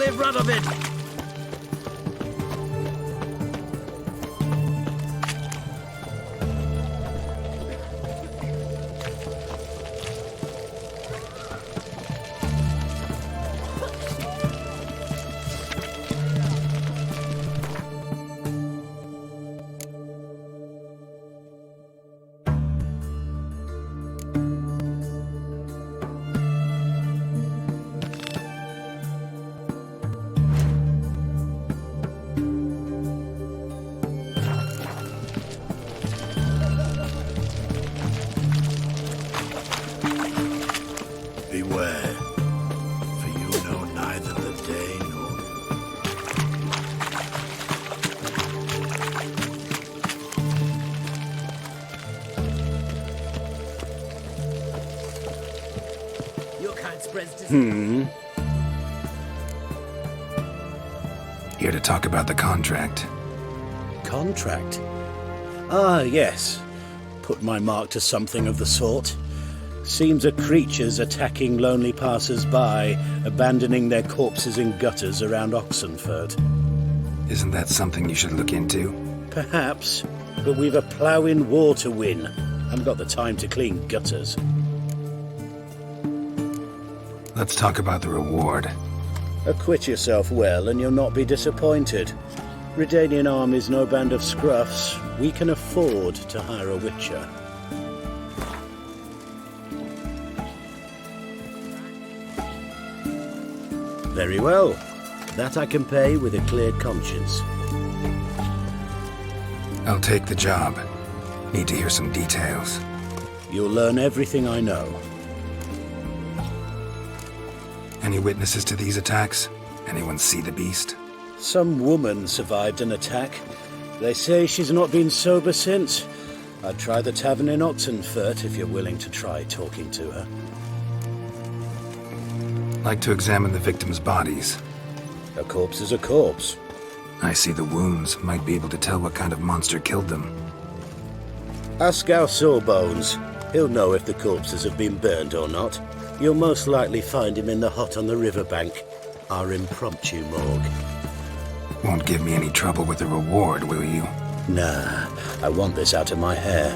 Get rid of it! Beware, for you know neither the day nor... Your kind spreads disease. Here to talk about the contract. Contract? Ah, yes. Put my mark to something of the sort. Seems a creature's attacking lonely passers-by, abandoning their corpses in gutters around Oxenford. Isn't that something you should look into? Perhaps, but we've a ploughing war to win. Haven't got the time to clean gutters. Let's talk about the reward. Acquit yourself well and you'll not be disappointed. Redanian Army's no band of scruffs. We can afford to hire a witcher. Very well. That I can pay with a clear conscience. I'll take the job. Need to hear some details. You'll learn everything I know. Any witnesses to these attacks? Anyone see the beast? Some woman survived an attack. They say she's not been sober since. I'd try the tavern in Oxenfurt if you're willing to try talking to her. Like to examine the victims' bodies. A corpse is a corpse. I see the wounds. Might be able to tell what kind of monster killed them. Ask our Sawbones. He'll know if the corpses have been burned or not. You'll most likely find him in the hut on the riverbank. Our impromptu morgue. Won't give me any trouble with the reward, will you? Nah, I want this out of my hair.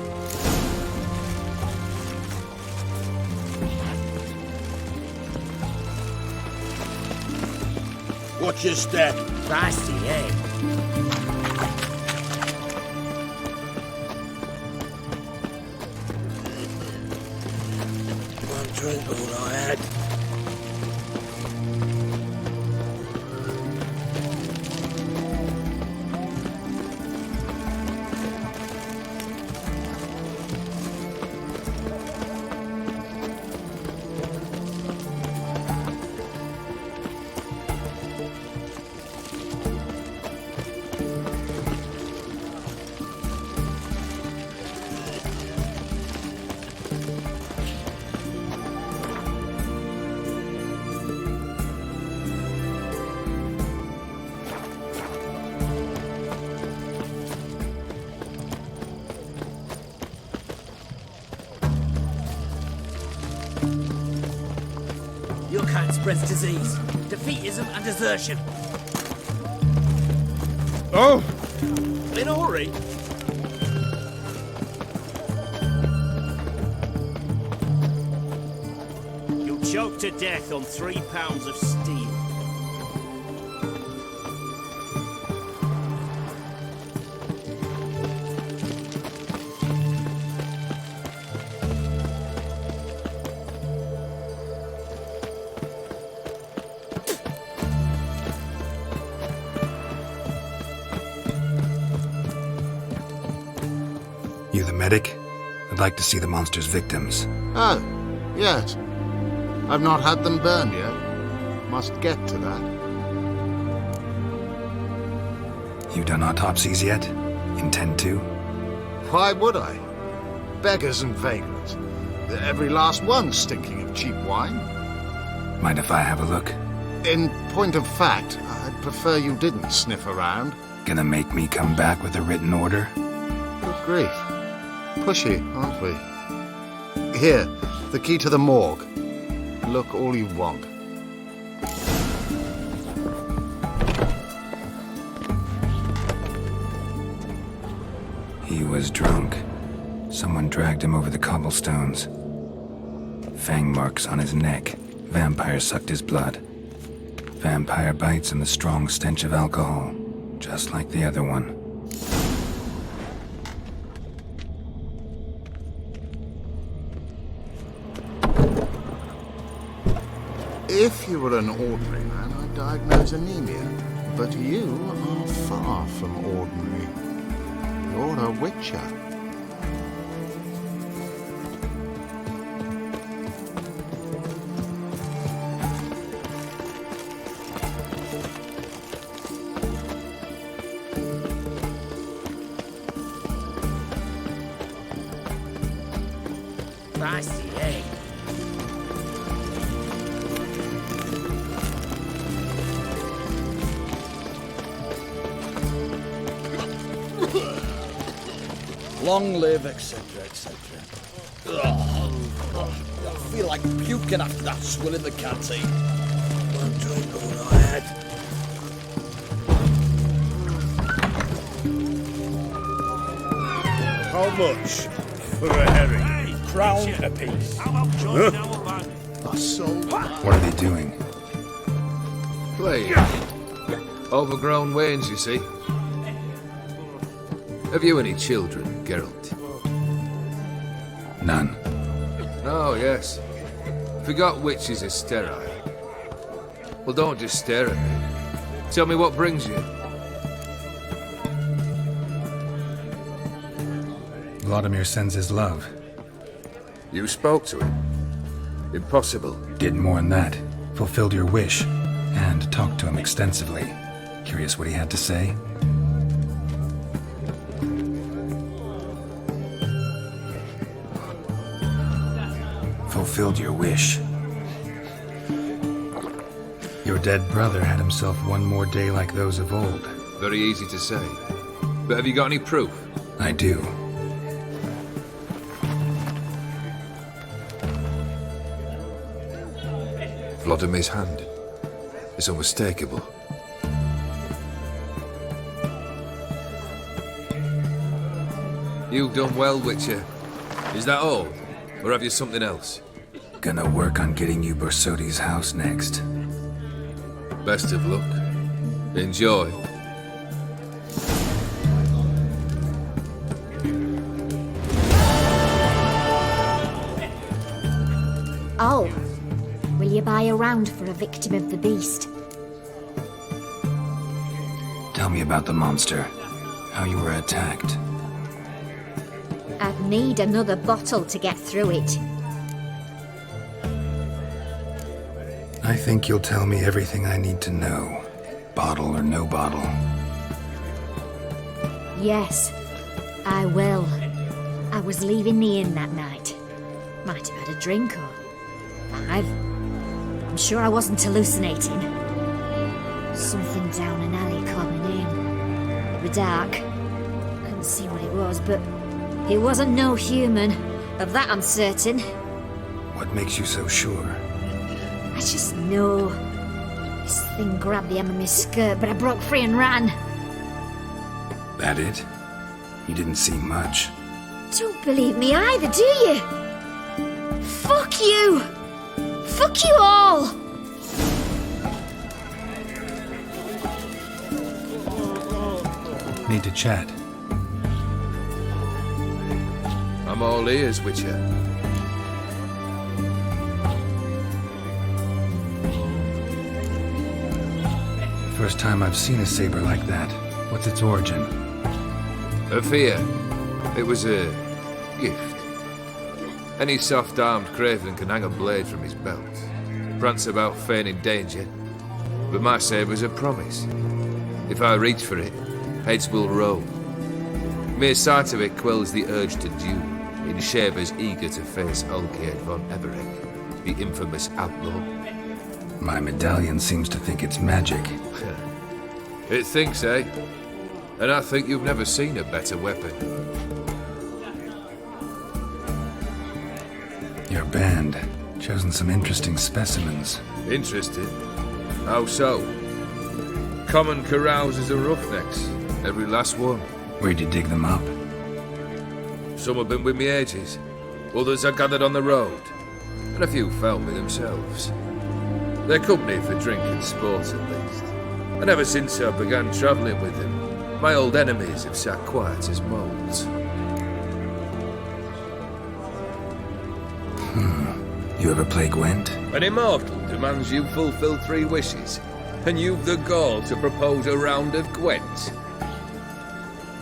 Watch your step. Feisty, eh? One drink all I had. Your kind spreads disease, defeatism and desertion. Oh! In a hurry. You'll choke to death on 3 pounds of steel. You the medic? I'd like to see the monster's victims. Oh, yes. I've not had them burned yet. Must get to that. You done autopsies yet? Intend to? Why would I? Beggars and vagrants. Every last one stinking of cheap wine. Mind if I have a look? In point of fact, I'd prefer you didn't sniff around. Gonna make me come back with a written order? Good grief. Pushy, aren't we? Here, the key to the morgue. Look all you want. was drunk. Someone dragged him over the cobblestones. Fang marks on his neck. Vampire sucked his blood. Vampire bites and the strong stench of alcohol, just like the other one. If you were an ordinary man, I'd diagnose anemia. But you are far from ordinary. You're a witcher. Spicy, eh? Long live, etc., etc. I feel like puking after that swill in the canteen. One drink all I had. How much for a herring? Crown apiece. What are they doing? Playing. Overgrown wains, you see. Have you any children, Geralt? None. Oh, yes. Forgot witches are sterile. Well, don't just stare at me. Tell me what brings you. Vladimir sends his love. You spoke to him. Impossible. Did more than that. Fulfilled your wish. And talked to him extensively. Curious what he had to say? Fulfilled your wish. Your dead brother had himself one more day like those of old. Very easy to say. But have you got any proof? I do. Vladimir's hand. It's unmistakable. You've done well, Witcher. Is that all? Or have you something else? Gonna work on getting you Borsodi's house next. Best of luck. Enjoy. Oh, will you buy a round for a victim of the beast? Tell me about the monster. How you were attacked. I'd need another bottle to get through it. I think you'll tell me everything I need to know. Bottle or no bottle. Yes, I will. I was leaving the inn that night. Might have had a drink or 5. I'm sure I wasn't hallucinating. Something down an alley called my name. The dark. Couldn't see what it was, but it wasn't no human. Of that I'm certain. What makes you so sure? I just know. This thing grabbed the hem of my skirt, but I broke free and ran. That it? You didn't see much. Don't believe me either, do you? Fuck you! Fuck you all! Need to chat. I'm all ears, Witcher. First time I've seen a saber like that. What's its origin? A fear. It was a gift. Any soft-armed craven can hang a blade from his belt, prance about feigning danger, but my saber's a promise. If I reach for it, heads will roll. Mere sight of it quells the urge to duel, in shavers eager to face Olgierd von Everett, the infamous outlaw. My medallion seems to think it's magic. It thinks, eh? And I think you've never seen a better weapon. Your band. Chosen some interesting specimens. Interested? How so? Common carousers are roughnecks. Every last one. Where'd you dig them up? Some have been with me ages. Others I gathered on the road. And a few found me themselves. They're company for drink and sport at least. And ever since I began travelling with them, my old enemies have sat quiet as moles. You ever play Gwent? An immortal demands you fulfill 3 wishes, and you've the gall to propose a round of Gwent.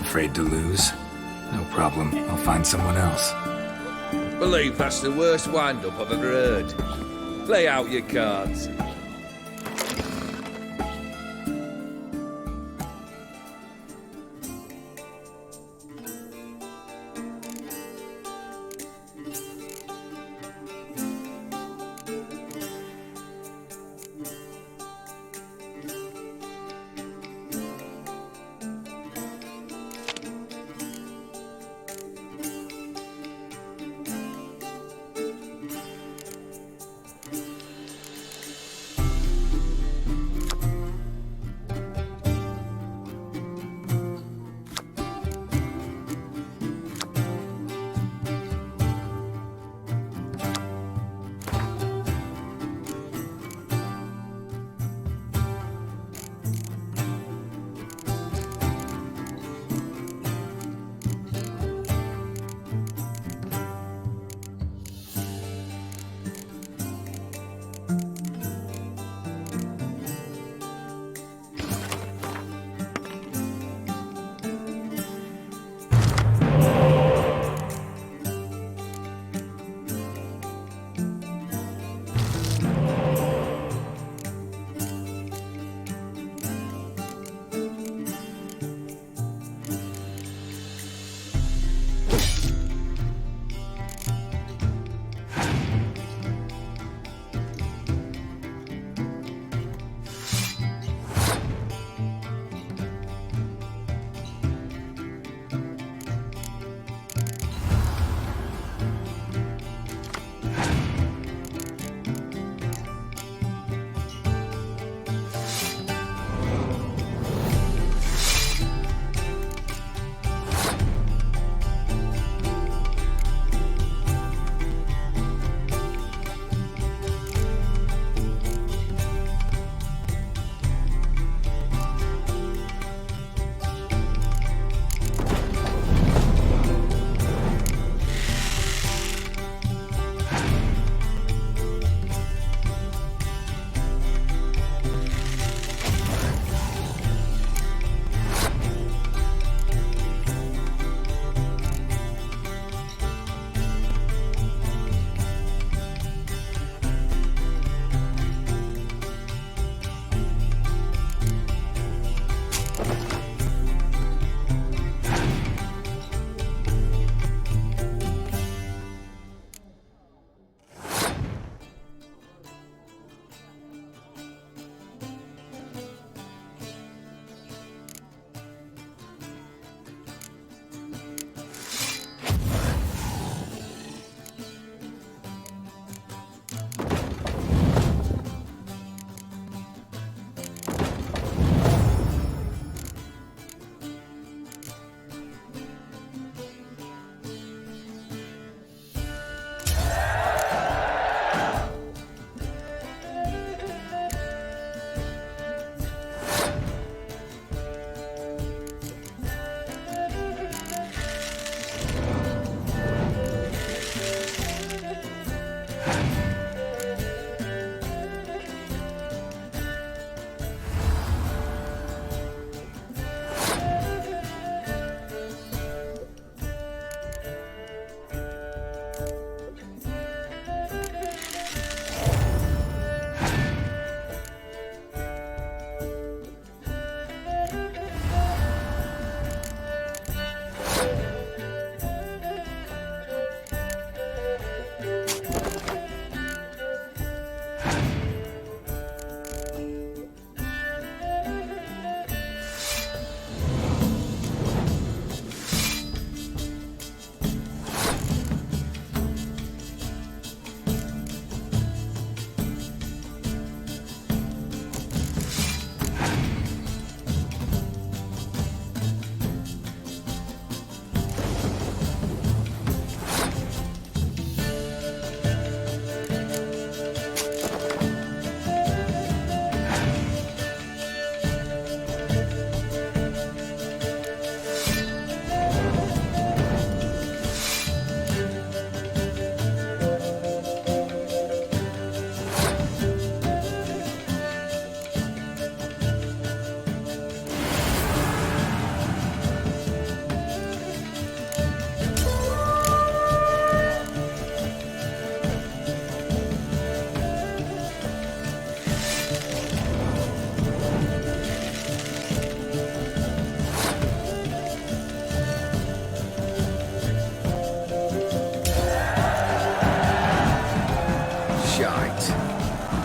Afraid to lose? No problem. I'll find someone else. Believe that's the worst wind-up I've ever heard. Play out your cards.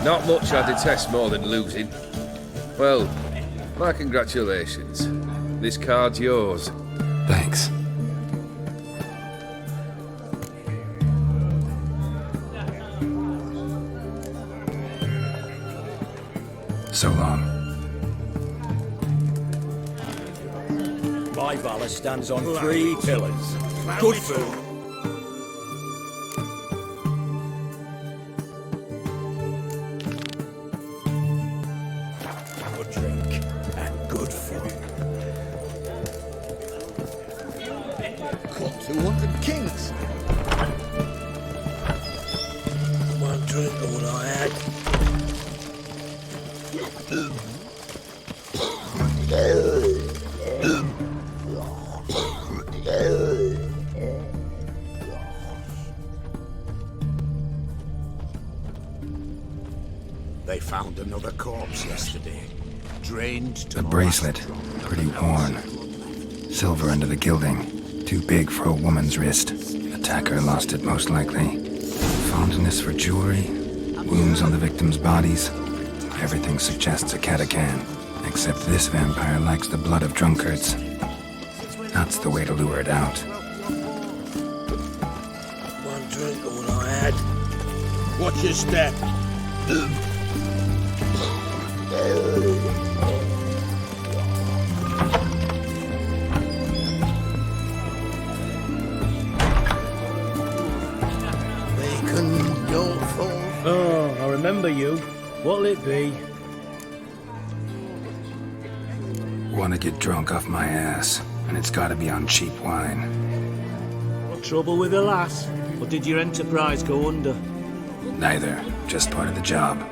Not much I detest more than losing. Well, my congratulations. This card's yours. Thanks. So long. My valor stands on 3 pillars. Good food. Good drink and good food. Cut 200 kings. One drink of what I had. They found another corpse yesterday. Drained to The bracelet, pretty worn. Silver under the gilding, too big for a woman's wrist. Attacker lost it most likely. Fondness for jewelry, wounds on the victims' bodies. Everything suggests a catachan, except this vampire likes the blood of drunkards. That's the way to lure it out. One drink of what I had. Watch your step. Bacon, don't fall. Oh, I remember you. What'll it be? Want to get drunk off my ass, and it's gotta be on cheap wine. Trouble with the lass? Or did your enterprise go under? Neither, just part of the job.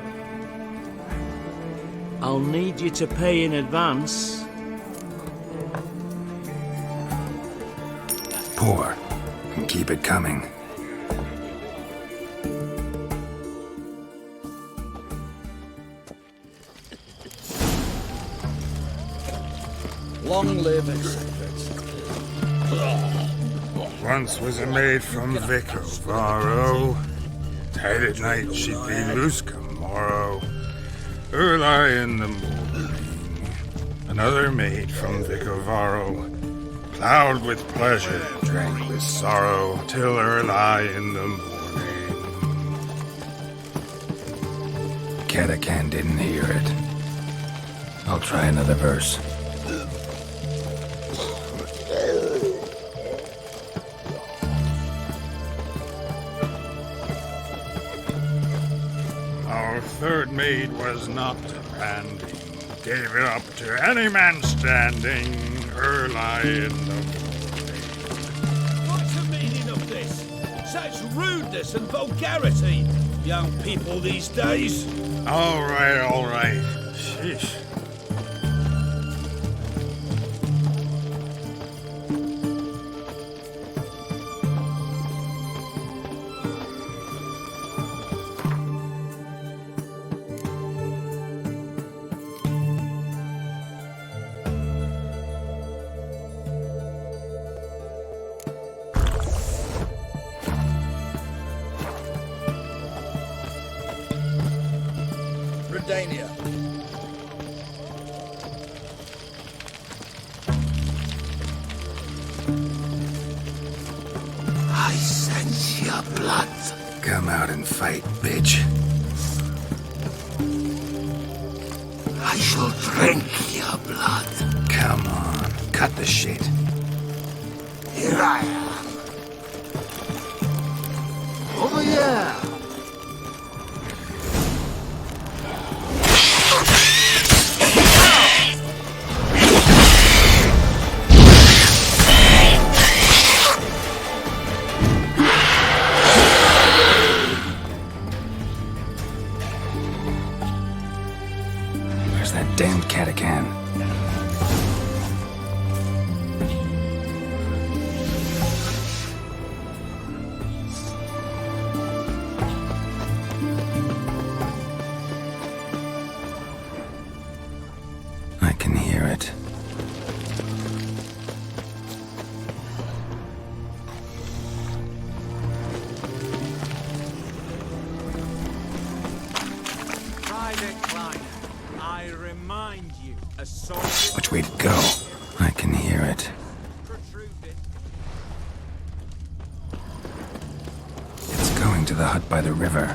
I'll need you to pay in advance. Pour, and keep it coming. Long live its secrets. Once was a maid from Vicar Varro. Tight at night she'd be loose come morrow. Early in the morning. Another maid from Vicar Varro. Plowed with pleasure, drank with sorrow, till early in the morning. Catachan didn't hear it. I'll try another verse. Our third maid was not demanding. Gave it up to any man standing early in the morning. What's the meaning of this? Such rudeness and vulgarity. Young people these days. All right, all right. Sheesh. Redania. I sense your blood. Come out and fight, bitch. I shall drink your blood. Come on, cut the shit. Here I am. Over here. Where's that damned catachan? I can hear it. Which way to go? I can hear it. It's going to the hut by the river.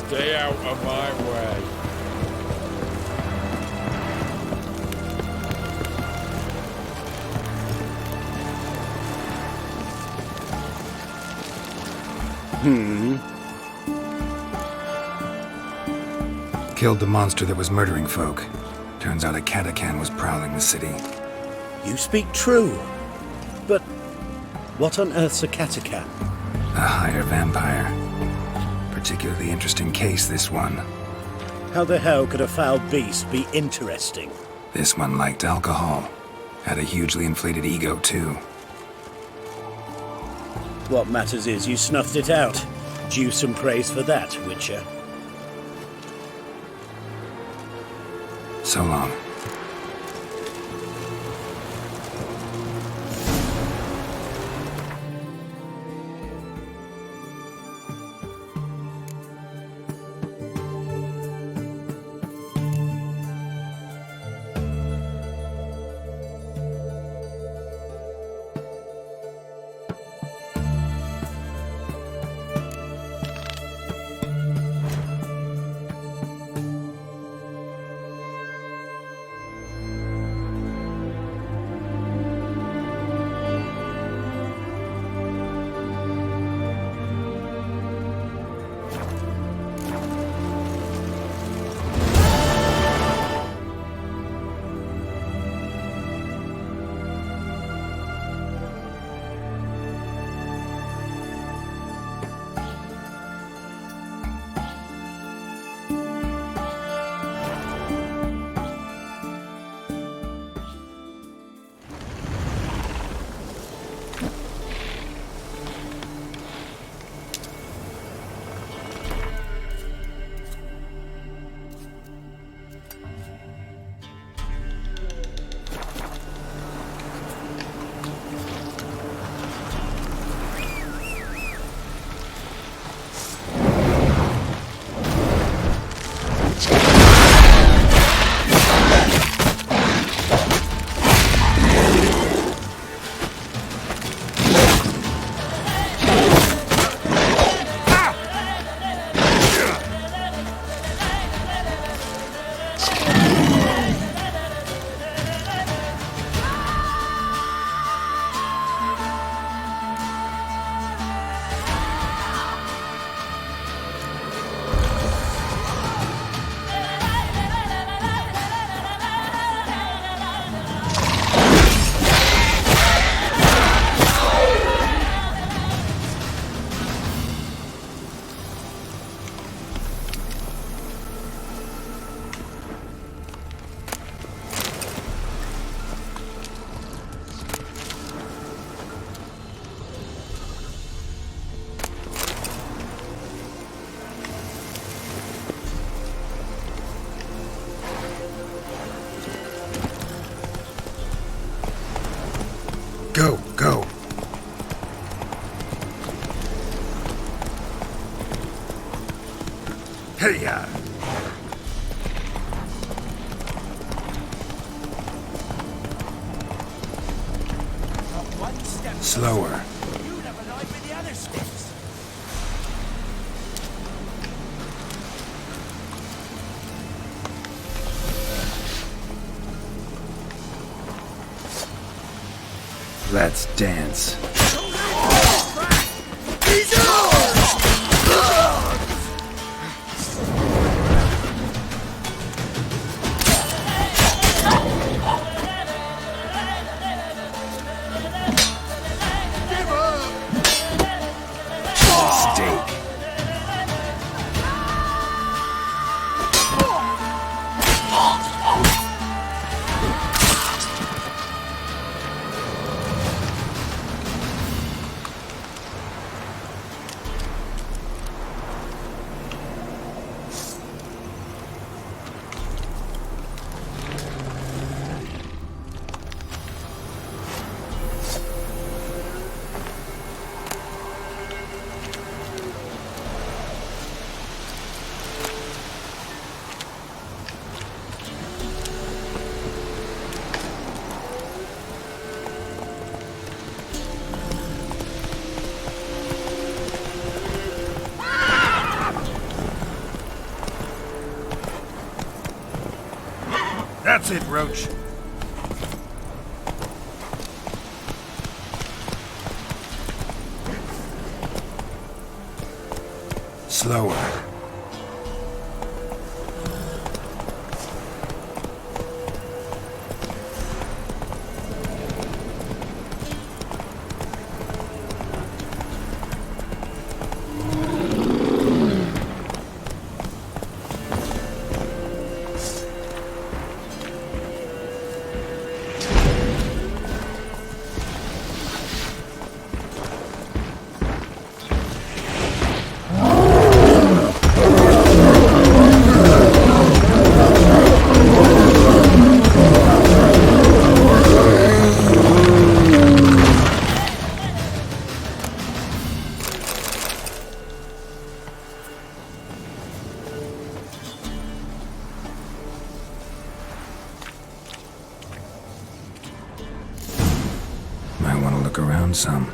Stay out of my way. Killed the monster that was murdering folk. Turns out a Katakan was prowling the city. You speak true. But what on earth's a Katakan? A higher vampire. Particularly interesting case, this one. How the hell could a foul beast be interesting? This one liked alcohol. Had a hugely inflated ego, too. What matters is you snuffed it out. Due some praise for that, Witcher. So long. Go, go. Hey-ya! Slower. You never lied with the other steps. Let's dance. Steak. That's it, Roach. Slower. Might want to look around some.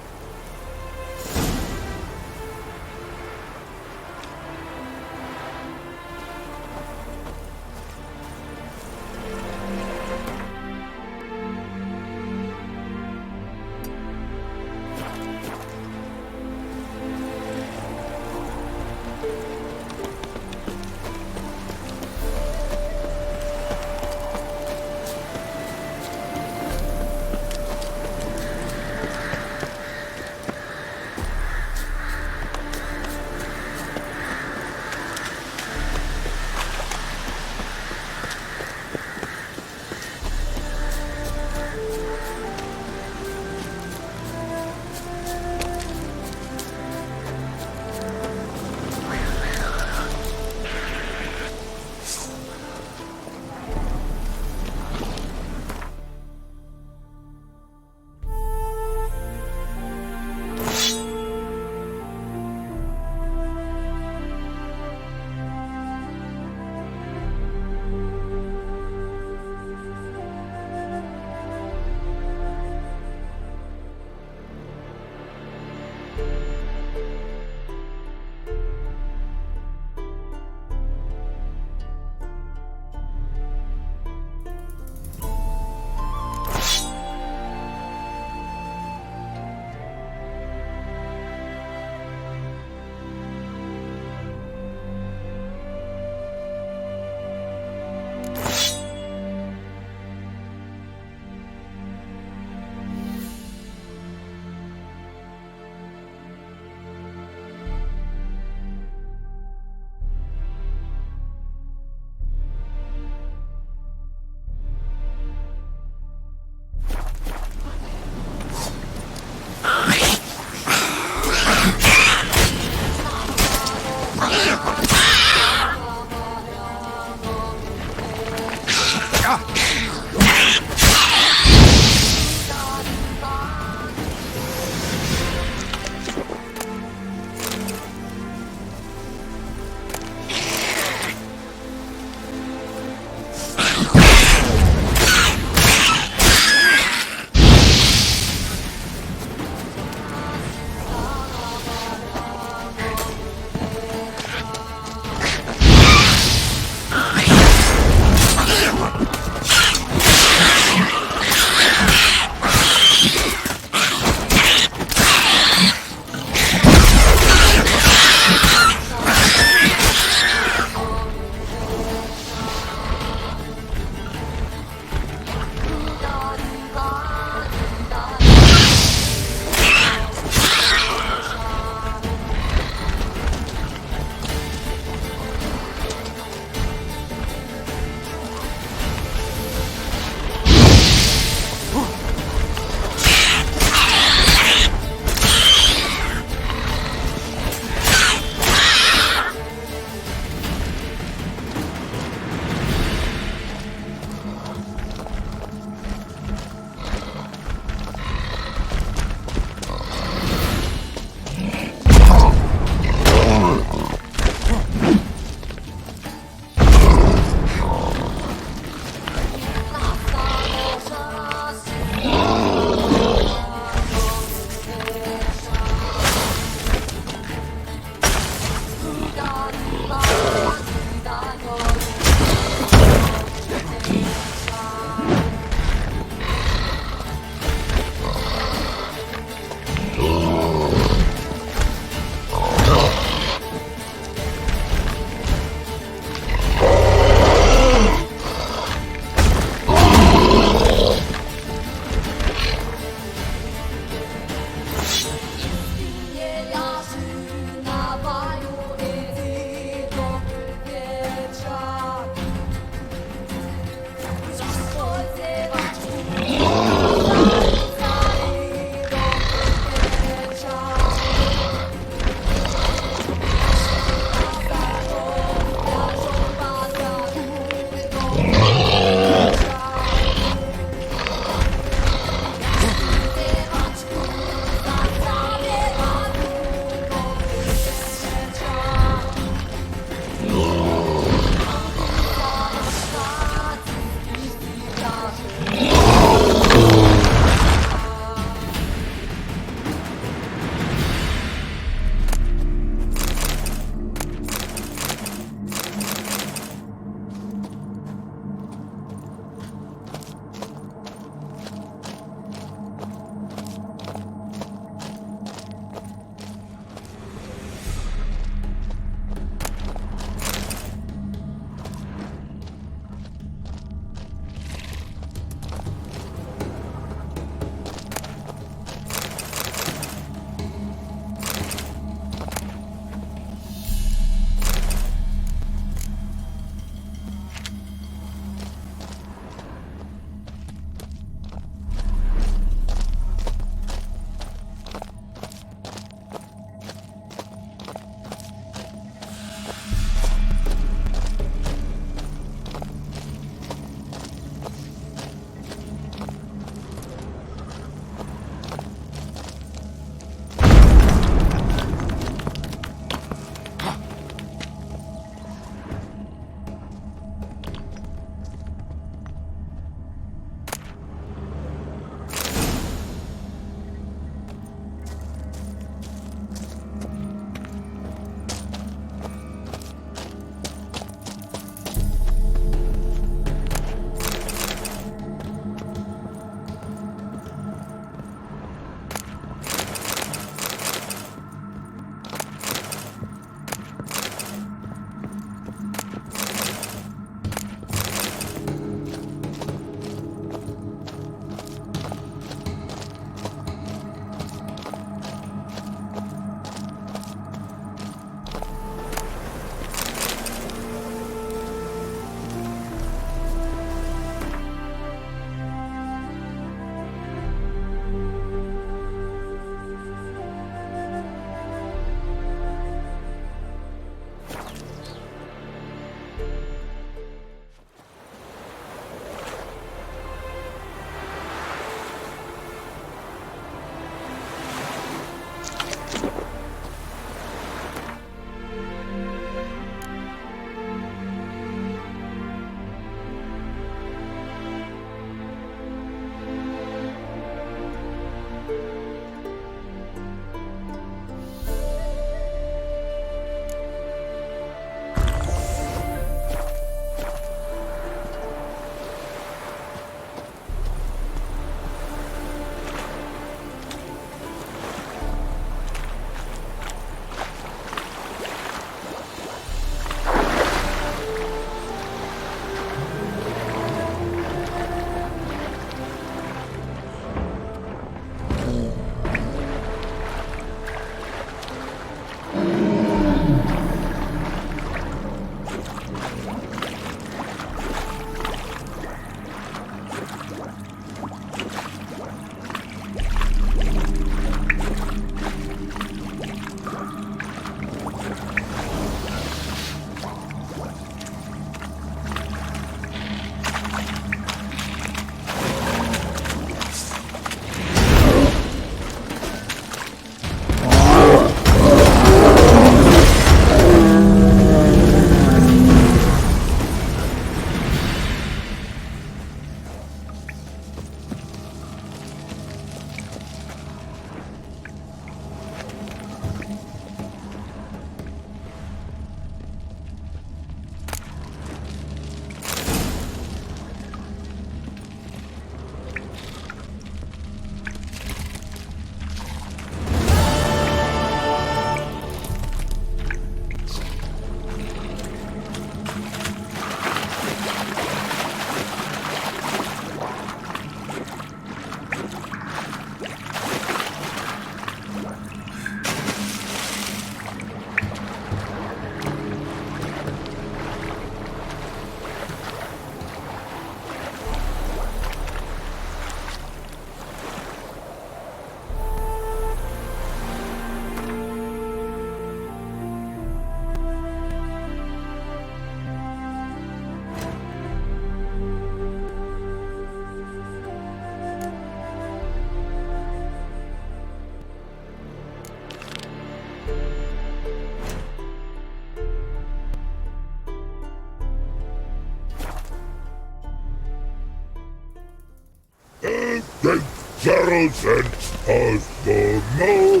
Saracen has the no.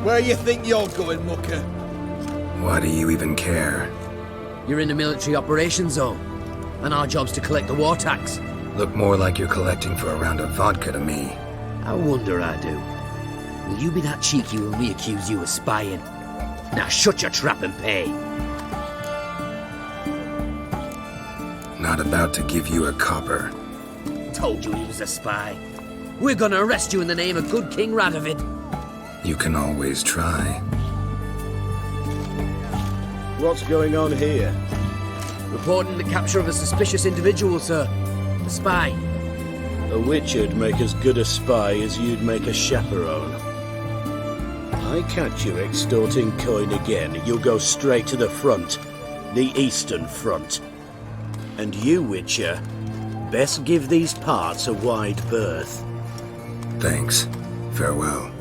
Where you think you're going, mucker? Why do you even care? You're in the military operations zone, and our job's to collect the war tax. Look more like you're collecting for a round of vodka to me. I wonder I do. Will you be that cheeky when we accuse you of spying? Now shut your trap and pay. Not about to give you a copper. Told you he was a spy. We're gonna arrest you in the name of good King Radovid. You can always try. What's going on here? Reporting the capture of a suspicious individual, sir. A spy. A witcher'd make as good a spy as you'd make a chaperone. I catch you extorting coin again, you'll go straight to the front. The Eastern Front. And you, Witcher, best give these parts a wide berth. Thanks. Farewell.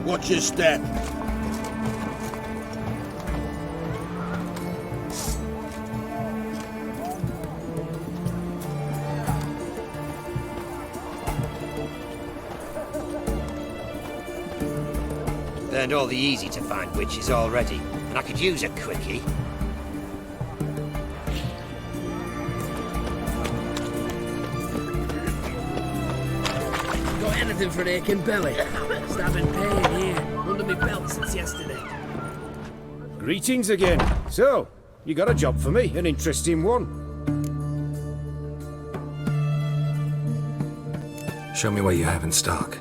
Watch your step. Learned all the easy-to-find witches already, and I could use a quickie. Got anything for an aching belly? Stabbing pain here, under my belt since yesterday. Greetings again. So, you got a job for me, an interesting one. Show me what you have in stock.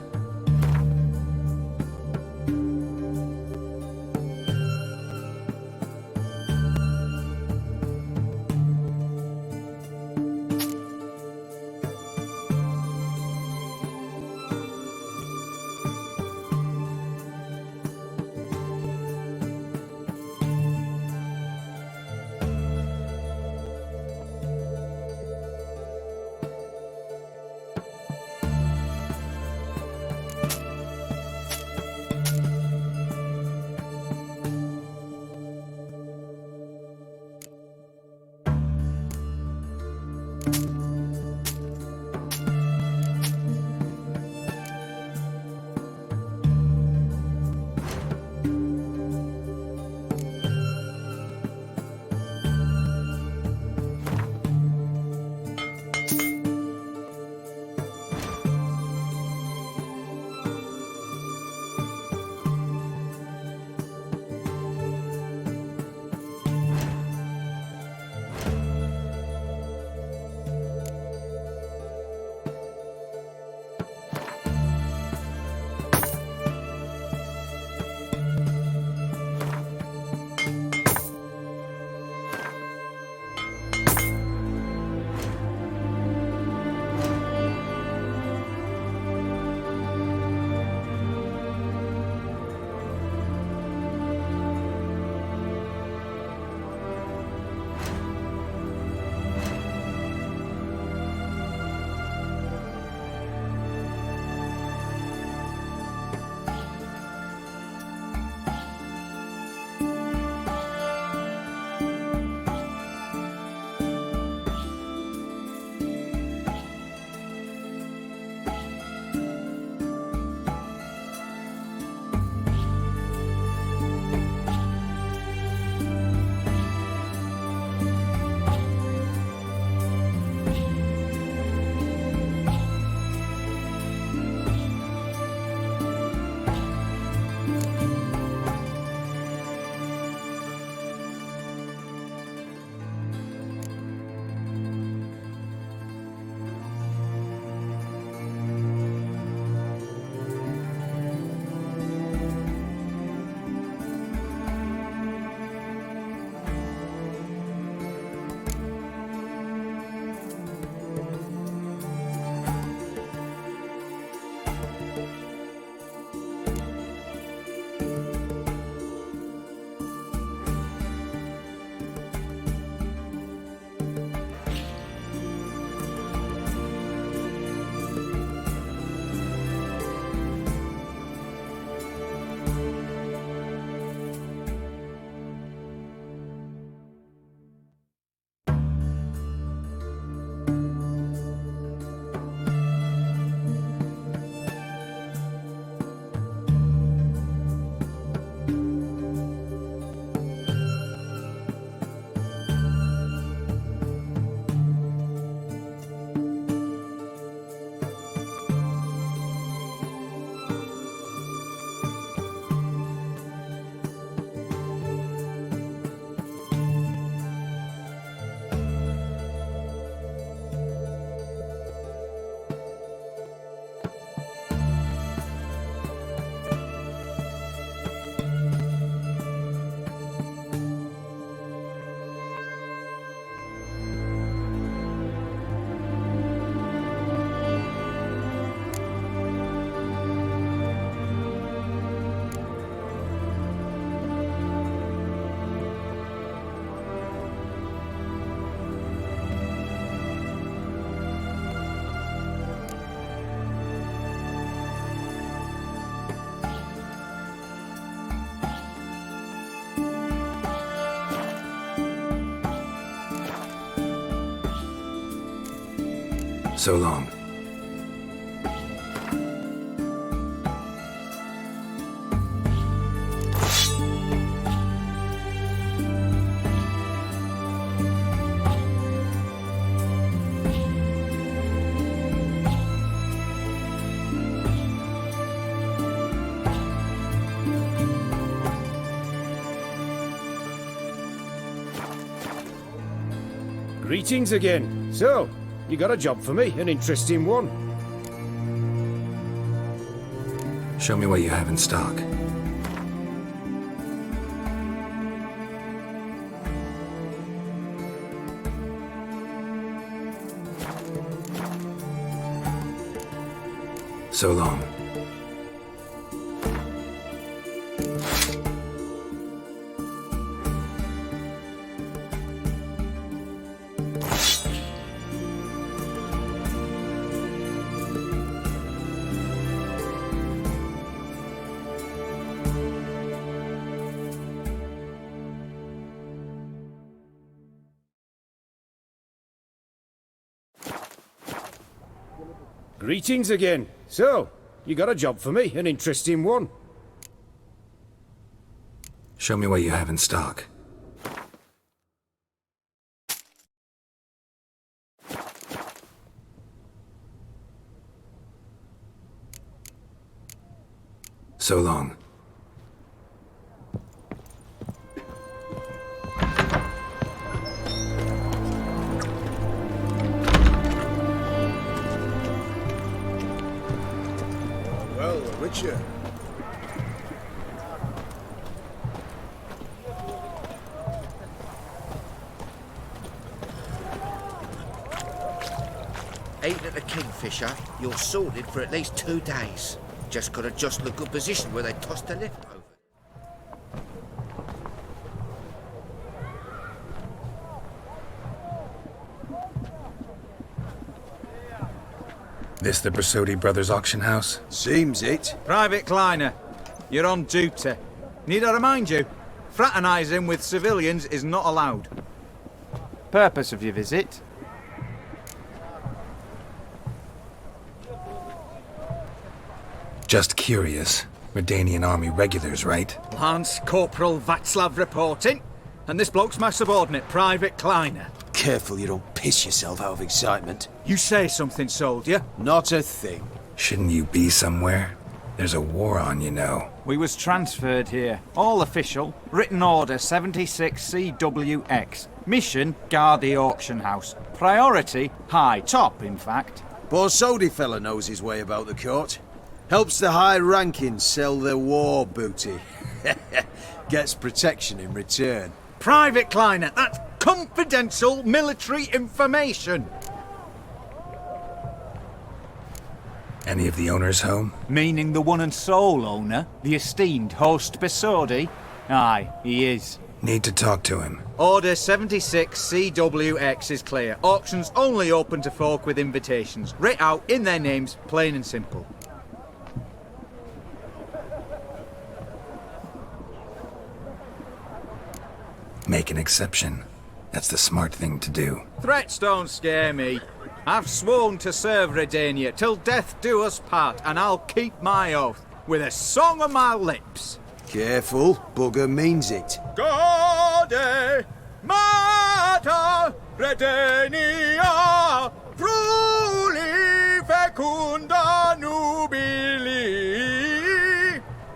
So long. Greetings again. So, you got a job for me, an interesting one. Show me what you have in stock. So long. Greetings again. So, you got a job for me, an interesting one. Show me what you have in stock. So long. Well, the Witcher. Ain't at the Kingfisher, you're sorted for at least 2 days. Just gotta adjust the good position where they tossed the lift over. This the Brasodi Brothers auction house? Seems it. Private Kleiner, you're on duty. Need I remind you, fraternising with civilians is not allowed. Purpose of your visit? Just curious. Redanian army regulars, right? Lance Corporal Václav reporting, and this bloke's my subordinate, Private Kleiner. Careful you don't piss yourself out of excitement. You say something, soldier? Not a thing. Shouldn't you be somewhere? There's a war on, you know. We was transferred here. All official. Written order 76 CWX. Mission, guard the auction house. Priority, high. Top, in fact. Borsodi fella knows his way about the court. Helps the high rankings sell their war booty. Gets protection in return. Private Kleiner, that's confidential military information. Any of the owners home? Meaning the one and sole owner, the esteemed host Besodi? Aye, he is. Need to talk to him. Order 76 CWX is clear. Auctions only open to folk with invitations. Writ out in their names, plain and simple. Make an exception. That's the smart thing to do. Threats don't scare me. I've sworn to serve Redania till death do us part, and I'll keep my oath with a song on my lips. Careful, bugger means it. Gaude Mater Redania Fruli Fecunda Nubili.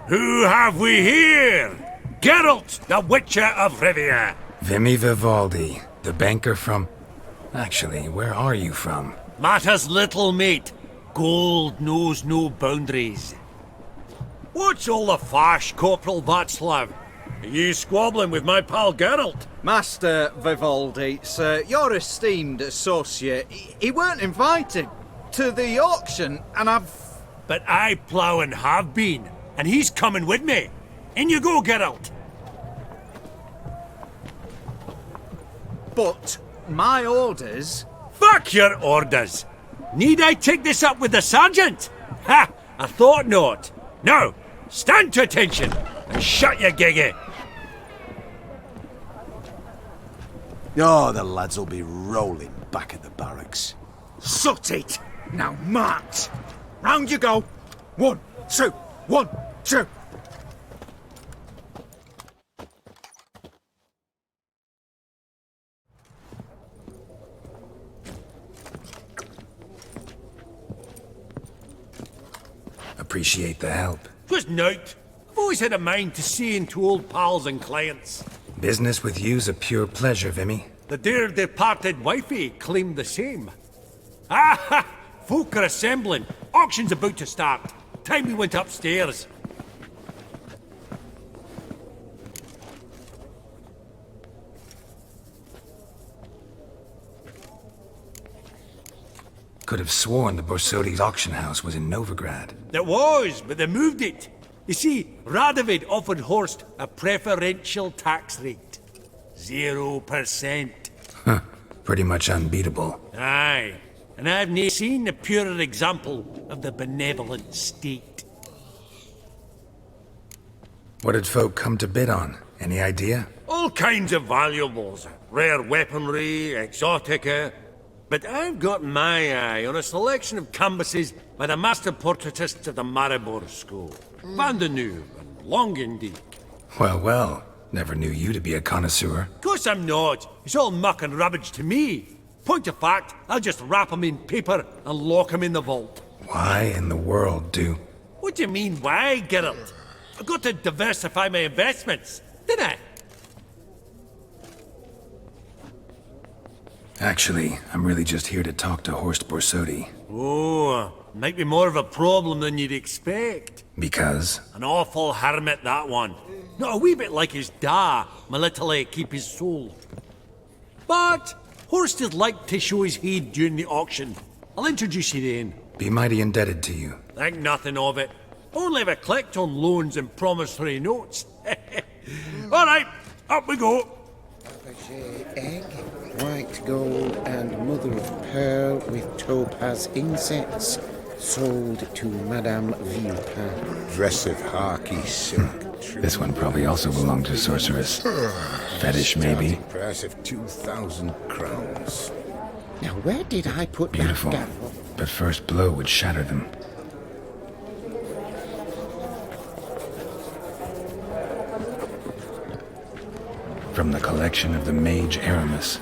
Who have we here? Geralt, the Witcher of Rivia. Vimy Vivaldi, the banker from... Actually, where are you from? Matters little, mate. Gold knows no boundaries. What's all the fash, Corporal Václav? Are you squabbling with my pal Geralt? Master Vivaldi, sir, your esteemed associate, he weren't invited to the auction, and I've... But I plough and have been, and he's coming with me. In you go, Geralt. But my orders... Fuck your orders! Need I take this up with the sergeant? Ha! I thought not. Now, stand to attention and shut your giggy. Oh, the lads will be rolling back at the barracks. Sut it! Now march! Round you go! 1, 2, 1, 2! Appreciate the help. Twas nowt. I've always had a mind to see into old pals and clients. Business with you's a pure pleasure, Vimy. The dear departed wifey claimed the same. Ah ha! Folk are assembling. Auction's about to start. Time we went upstairs. Could have sworn the Borsodi's auction house was in Novigrad. It was, but they moved it. You see, Radovid offered Horst a preferential tax rate. 0%. Huh. Pretty much unbeatable. Aye. And I've nae seen a purer example of the benevolent state. What did folk come to bid on? Any idea? All kinds of valuables. Rare weaponry, exotica. But I've got my eye on a selection of canvases by the master portraitists of the Maribor School. Van de Neuve and Longendijk. Well, well. Never knew you to be a connoisseur. Of course I'm not. It's all muck and rubbish to me. Point of fact, I'll just wrap 'em in paper and lock 'em in the vault. Why in the world do? What do you mean, why, Geralt? I've got to diversify my investments, didn't I? Actually, I'm really just here to talk to Horst Borsodi. Oh, might be more of a problem than you'd expect. Because? An awful hermit, that one. Not a wee bit like his da, my little keep his soul. But Horst would like to show his head during the auction. I'll introduce you then. Be mighty indebted to you. Think nothing of it. Only if I collect on loans and promissory notes. All right, up we go. Egg, white gold, and mother of pearl with topaz insets. Sold to Madame Villepin. Dress of harky silk. This one probably also belonged to Sorceress. Fetish, maybe? Starting price of 2,000 crowns. Now, where did I put Beautiful. that down? But first blow would shatter them. From the collection of the mage Aramis.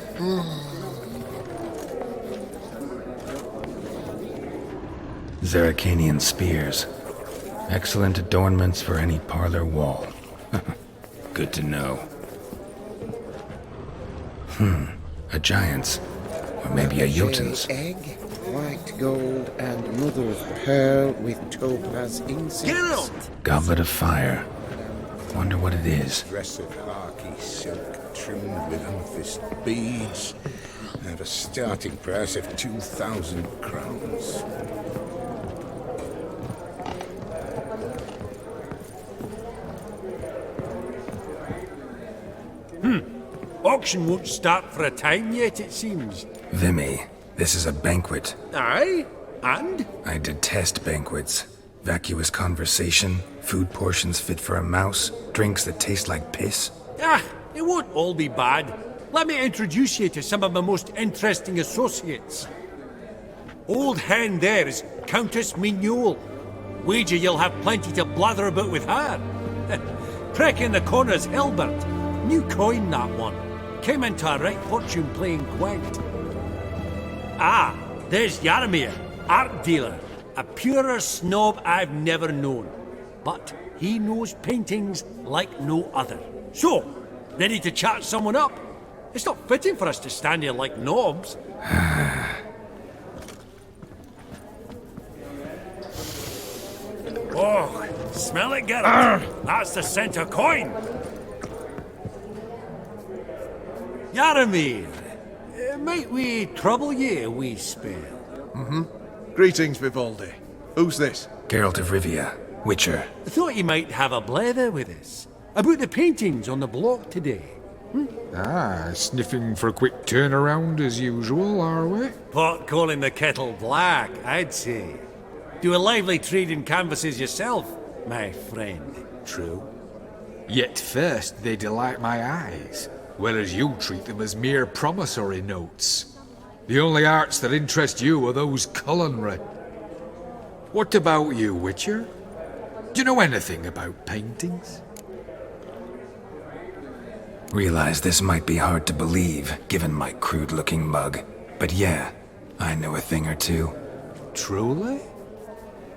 Zeracanian spears. Excellent adornments for any parlor wall. Good to know. A giant's. Or maybe a Jotun's. Egg, white gold, and mother of pearl with topaz insets. Goblet of fire. Wonder what it is. Dress of harky silk trimmed with amethyst beads. At a starting price of 2,000 crowns. Auction won't start for a time yet, it seems. Vimy, this is a banquet. Aye? And? I detest banquets. Vacuous conversation, food portions fit for a mouse, drinks that taste like piss. Ah, it won't all be bad. Let me introduce you to some of my most interesting associates. Old hen there is Countess Mignole. Wager you'll have plenty to blather about with her. Prick in the corner's Hilbert. New coin, that one. Came into a right fortune playing quite. Ah, there's Jaromir, art dealer. A purer snob I've never known. But he knows paintings like no other. So, ready to chat someone up? It's not fitting for us to stand here like knobs. Oh, smell it, Geralt. That's the center coin. Jaromir, might we trouble ye a wee spell? Greetings, Vivaldi. Who's this? Geralt of Rivia, Witcher. I thought you might have a blether with us. About the paintings on the block today. Ah, sniffing for a quick turnaround as usual, are we? Pot calling the kettle black, I'd say. Do a lively trade in canvases yourself, my friend. True. Yet first they delight my eyes, whereas you treat them as mere promissory notes. The only arts that interest you are those culinary. What about you, Witcher? Do you know anything about paintings? Realize this might be hard to believe, given my crude-looking mug. But yeah, I know a thing or two. Truly?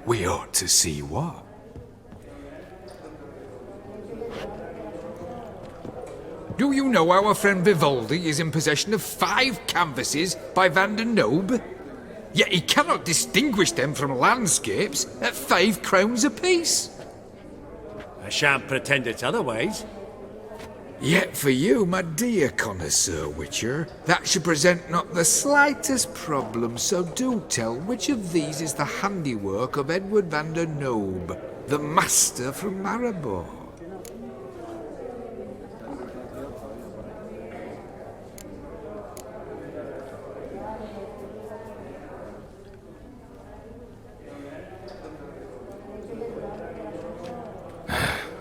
We ought to see what. Do you know our friend Vivaldi is in possession of 5 canvases by Van der Noob? Yet he cannot distinguish them from landscapes at 5 crowns apiece. I shan't pretend it's otherwise. Yet for you, my dear connoisseur Witcher, that should present not the slightest problem, so do tell which of these is the handiwork of Edward van der Noob, the master from Maribor.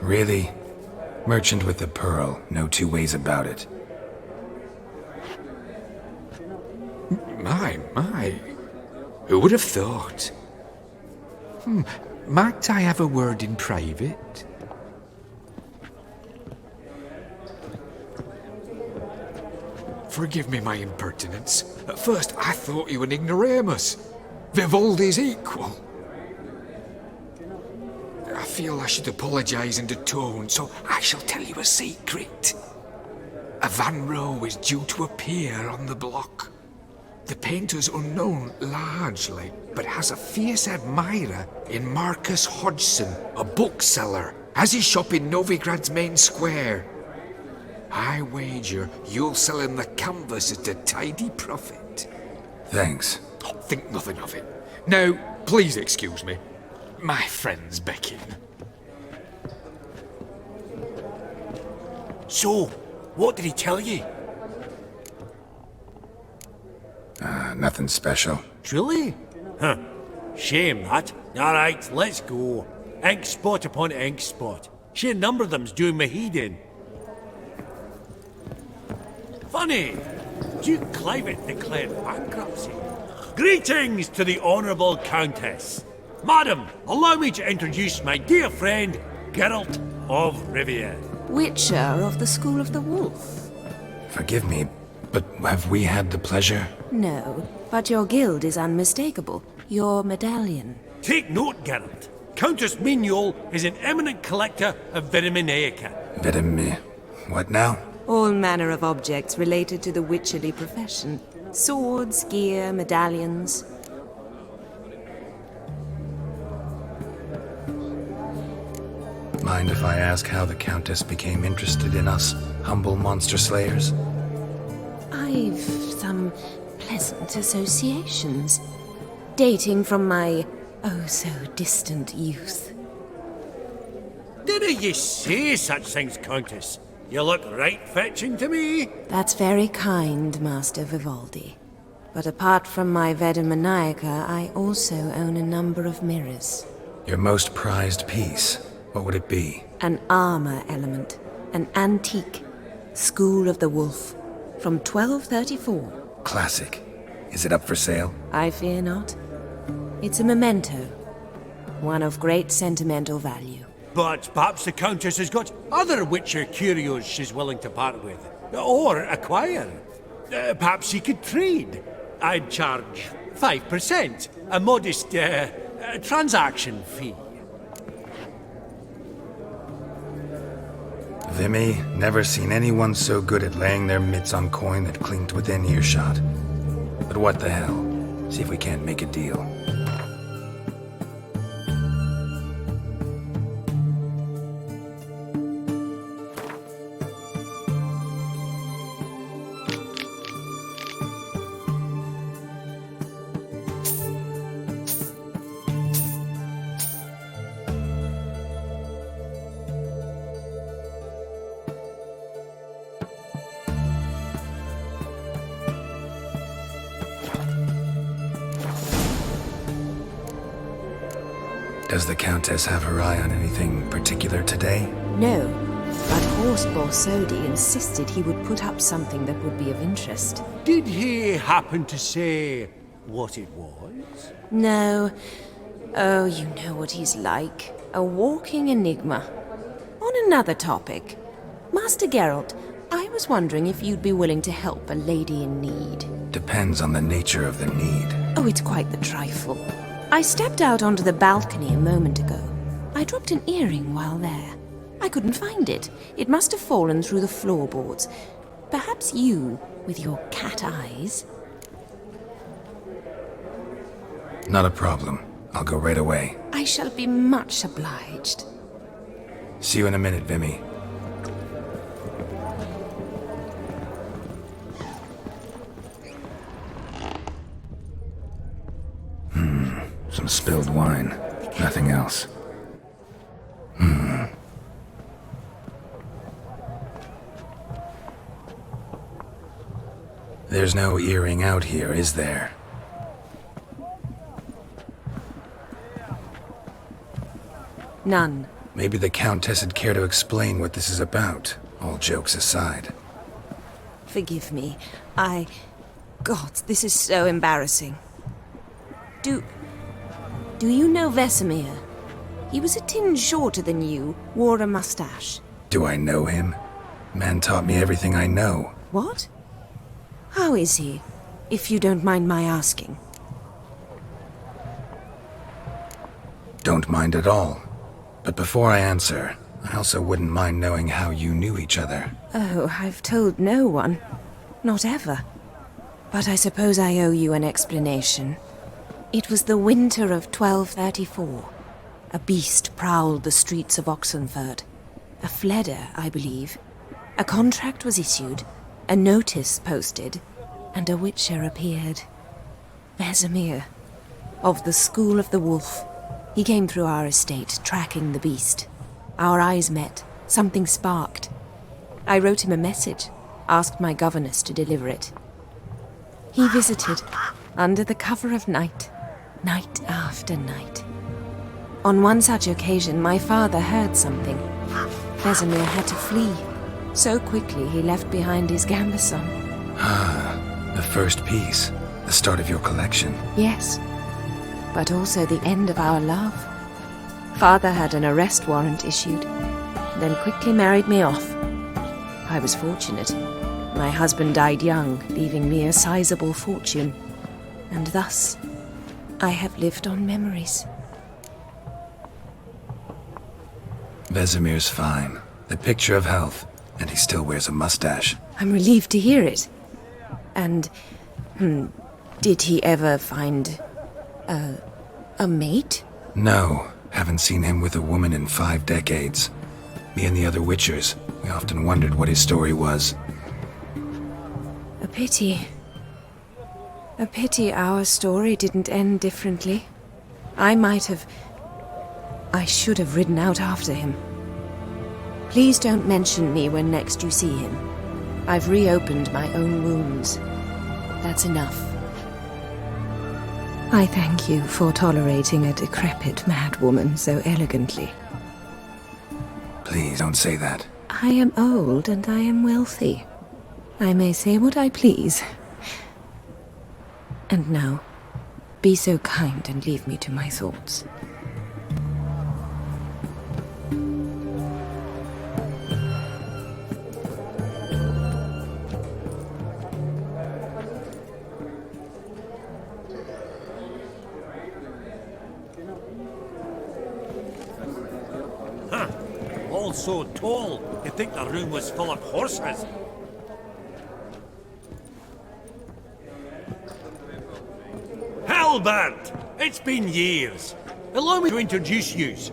Really? Merchant with the pearl, no two ways about it. My. Who would have thought? Might I have a word in private? Forgive me my impertinence. At first I thought you an ignoramus. Vivaldi's equal. I feel I should apologise in the tone, so I shall tell you a secret. A Van Row is due to appear on the block. The painter's unknown largely, but has a fierce admirer in Marcus Hodgson, a bookseller, has his shop in Novigrad's main square. I wager you'll sell him the canvas at a tidy profit. Thanks. Oh, think nothing of it. Now, please excuse me. My friend's beckon. So, what did he tell you? Nothing special. Truly? Huh. Shame that. Alright, let's go. Ink spot upon ink spot. Sheer number of them's doing me heed in. Funny. Duke Clivet declared bankruptcy. Greetings to the Honourable Countess. Madam, allow me to introduce my dear friend, Geralt of Rivia. Witcher of the School of the Wolf. Forgive me, but have we had the pleasure? No, but your guild is unmistakable. Your medallion. Take note, Geralt. Countess Mignol is an eminent collector of Vitaminaica. What now? All manner of objects related to the witcherly profession. Swords, gear, medallions. Mind if I ask how the Countess became interested in us, humble monster slayers? I've some pleasant associations, dating from my oh-so-distant youth. Didn't you say such things, Countess? You look right fetching to me. That's very kind, Master Vivaldi. But apart from my Vitaminaica, I also own a number of mirrors. Your most prized piece, what would it be? An armor element, an antique, School of the Wolf, from 1234. Classic. Is it up for sale? I fear not. It's a memento, one of great sentimental value. But perhaps the Countess has got other Witcher curios she's willing to part with. Or acquire. Perhaps she could trade. I'd charge 5%, a modest transaction fee. Vimy, never seen anyone so good at laying their mitts on coin that clinked within earshot. But what the hell? See if we can't make a deal. Does the Countess have her eye on anything particular today? No, But Horst Borsodi insisted he would put up something that would be of interest. Did he happen to say what it was? No. Oh, you know what he's like. A walking enigma. On another topic, Master Geralt, I was wondering if you'd be willing to help a lady in need. Depends on the nature of the need. Oh, it's quite the trifle. I stepped out onto the balcony a moment ago. I dropped an earring while there. I couldn't find it. It must have fallen through the floorboards. Perhaps you, with your cat eyes... Not a problem. I'll go right away. I shall be much obliged. See you in a minute, Vimy. Some spilled wine. Nothing else. There's no earring out here, is there? None. Maybe the Countess would care to explain what this is about, all jokes aside. Forgive me. God, this is so embarrassing. Do you know Vesemir? He was a tinge shorter than you, wore a mustache. Do I know him? Man taught me everything I know. What? How is he, if you don't mind my asking? Don't mind at all. But before I answer, I also wouldn't mind knowing how you knew each other. Oh, I've told no one. Not ever. But I suppose I owe you an explanation. It was the winter of 1234. A beast prowled the streets of Oxenford. A fledder, I believe. A contract was issued, a notice posted, and a witcher appeared. Vesemir, of the School of the Wolf. He came through our estate, tracking the beast. Our eyes met. Something sparked. I wrote him a message, asked my governess to deliver it. He visited, under the cover of night, night after night. On one such occasion, my father heard something. Vesemir had to flee. So quickly he left behind his gambeson. Ah, the first piece. The start of your collection. Yes, but also the end of our love. Father had an arrest warrant issued, then quickly married me off. I was fortunate. My husband died young, leaving me a sizable fortune. And thus, I have lived on memories. Vesemir's fine. The picture of health, and he still wears a mustache. I'm relieved to hear it. And, did he ever find a mate? No, haven't seen him with a woman in 5 decades. Me and the other Witchers, we often wondered what his story was. A pity. A pity our story didn't end differently. I should have ridden out after him. Please don't mention me when next you see him. I've reopened my own wounds. That's enough. I thank you for tolerating a decrepit madwoman so elegantly. Please don't say that. I am old and I am wealthy. I may say what I please. And now, be so kind and leave me to my thoughts. All so tall, you'd think the room was full of horses. Halbert! It's been years. Allow me to introduce yous.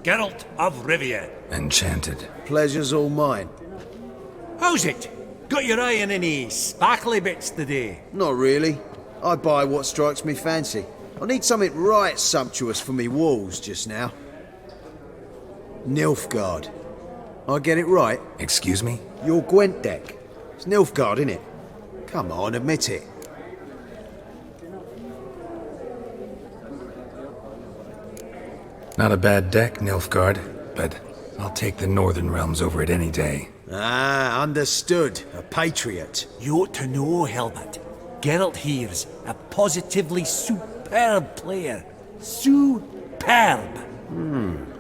Geralt of Rivia. Enchanted. Pleasure's all mine. How's it? Got your eye on any sparkly bits today? Not really. I buy what strikes me fancy. I need something right sumptuous for me walls just now. Nilfgaard. I get it right? Excuse me? Your Gwent deck. It's Nilfgaard, innit? Come on, admit it. Not a bad deck, Nilfgaard, but I'll take the Northern Realms over it any day. Ah, understood. A patriot. You ought to know, Helmut. Geralt here's a positively superb player. Superb!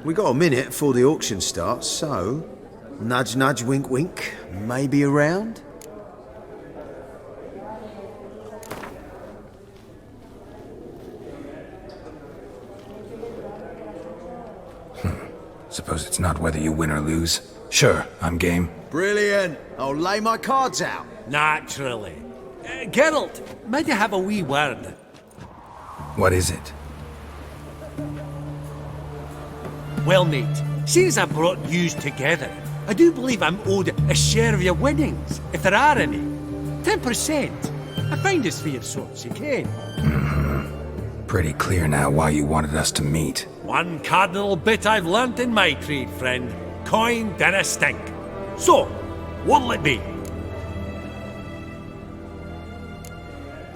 We got a minute before the auction starts, so... Nudge, nudge, wink, wink. Maybe around? Suppose it's not whether you win or lose. Sure, I'm game. Brilliant. I'll lay my cards out. Naturally. Geralt, might you have a wee word? What is it? Well, mate, since I brought yous together, I do believe I'm owed a share of your winnings, if there are any. 10%. I find it's fair sorts, you can. Pretty clear now why you wanted us to meet. One cardinal bit I've learnt in my trade, friend. Coin dinna stink. So, what'll it be?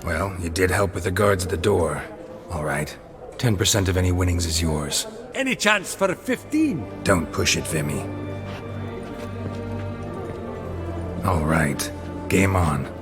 Well, you did help with the guards at the door. All right. 10% of any winnings is yours. Any chance for a 15? Don't push it, Vimy. All right. Game on.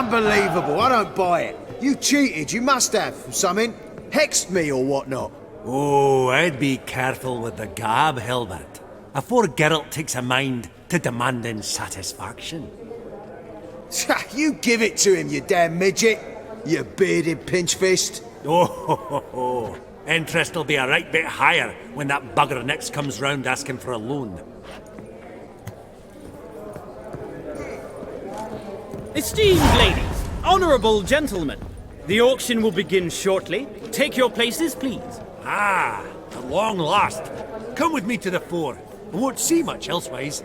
Unbelievable, I don't buy it. You cheated, you must have, something. Hexed me or whatnot. Oh, I'd be careful with the gab, Hilbert, afore Geralt takes a mind to demanding satisfaction. You give it to him, you damn midget. You bearded pinchfist. Oh, interest will be a right bit higher when that bugger next comes round asking for a loan. Esteemed ladies, honourable gentlemen, the auction will begin shortly. Take your places, please. Ah, at long last. Come with me to the fore. I won't see much elsewise.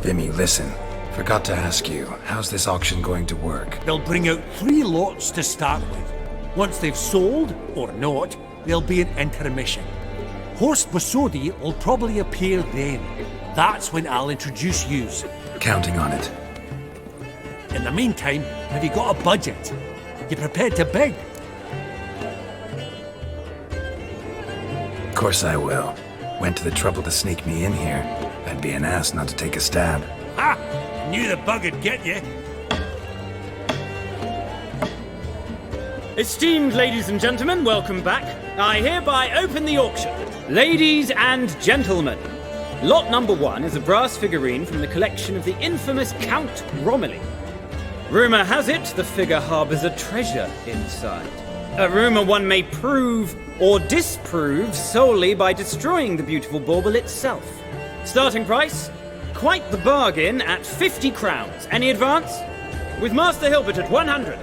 Vimy, listen. Forgot to ask you, how's this auction going to work? They'll bring out 3 lots to start with. Once they've sold, or not, there'll be an intermission. Horst Bosodi will probably appear then. That's when I'll introduce yous. Counting on it. In the meantime, have you got a budget? You prepared to beg? Of course I will. Went to the trouble to sneak me in here. I'd be an ass not to take a stab. Ha! Knew the bug'd get you. Esteemed ladies and gentlemen, welcome back. I hereby open the auction. Ladies and gentlemen, lot number 1 is a brass figurine from the collection of the infamous Count Romilly. Rumour has it the figure harbours a treasure inside. A rumour one may prove or disprove solely by destroying the beautiful bauble itself. Starting price? Quite the bargain at 50 crowns. Any advance? With Master Hilbert at 100.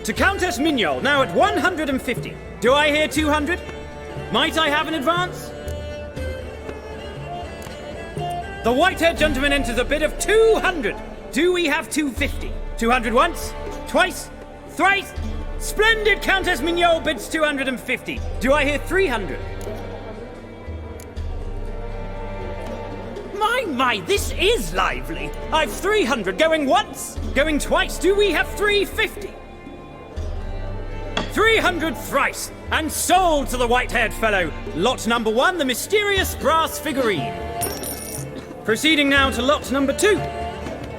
To Countess Mignol, now at 150. Do I hear 200? Might I have an advance? The white-haired gentleman enters a bid of 200. Do we have 250? 200 once? Twice? Thrice? Splendid! Countess Mignol bids 250. Do I hear 300? My, this is lively. I've 300 going once, going twice. Do we have 350? 300 thrice, and sold to the white-haired fellow. Lot number 1, the mysterious brass figurine. Proceeding now to lot number 2.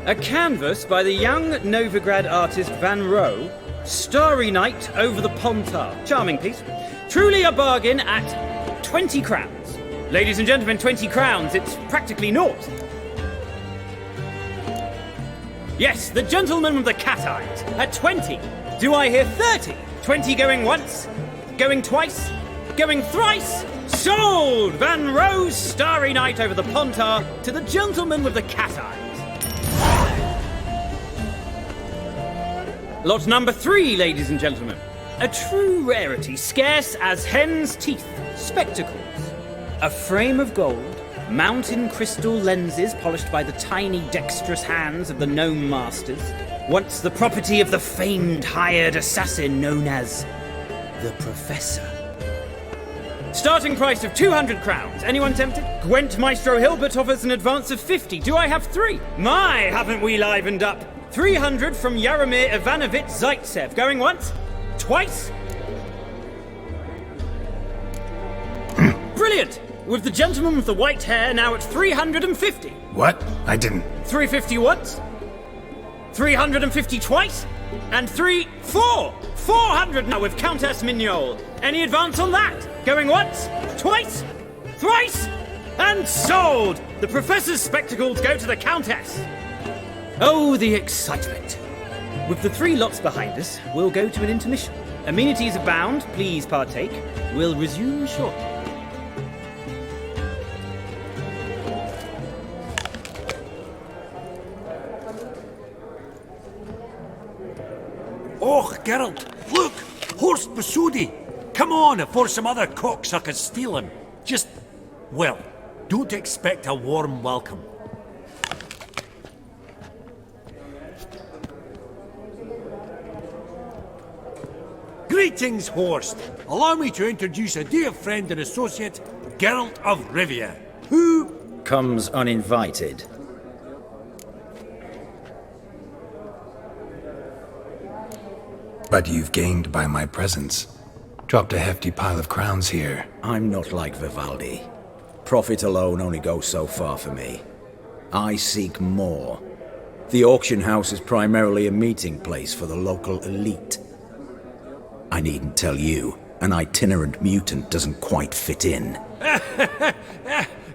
A canvas by the young Novigrad artist Van Rohe, Starry Night over the Pontar. Charming piece. Truly a bargain at 20 crowns. Ladies and gentlemen, 20 crowns, it's practically naught. Yes, the gentleman with the cat eyes, at 20. Do I hear 30? 20 going once, going twice, going thrice. Sold! Van Rohe's Starry Night over the Pontar to the gentleman with the cat eyes. Lot number 3, ladies and gentlemen. A true rarity, scarce as hen's teeth. Spectacles. A frame of gold, mountain crystal lenses polished by the tiny dexterous hands of the gnome masters, once the property of the famed hired assassin known as the Professor. Starting price of 200 crowns. Anyone tempted? Gwent Maestro Hilbert offers an advance of 50. Do I have 3? My, haven't we livened up? 300 from Yaromir Ivanovich Zaitsev. Going once? Twice? Brilliant! With the gentleman with the white hair now at 350. What? I didn't... 350 once? 350 twice? And 400 now with Countess Mignol. Any advance on that? Going once? Twice? Thrice? And sold! The Professor's spectacles go to the Countess. Oh, the excitement. With the 3 lots behind us, we'll go to an intermission. Amenities abound, please partake. We'll resume shortly. Oh, Geralt, look! Horst Bosodi! Come on, before some other cocksuckers steal him. Just, well, don't expect a warm welcome. Greetings, Horst. Allow me to introduce a dear friend and associate, Geralt of Rivia, who comes uninvited. But you've gained by my presence. Dropped a hefty pile of crowns here. I'm not like Vivaldi. Profit alone only goes so far for me. I seek more. The auction house is primarily a meeting place for the local elite. I needn't tell you, an itinerant mutant doesn't quite fit in.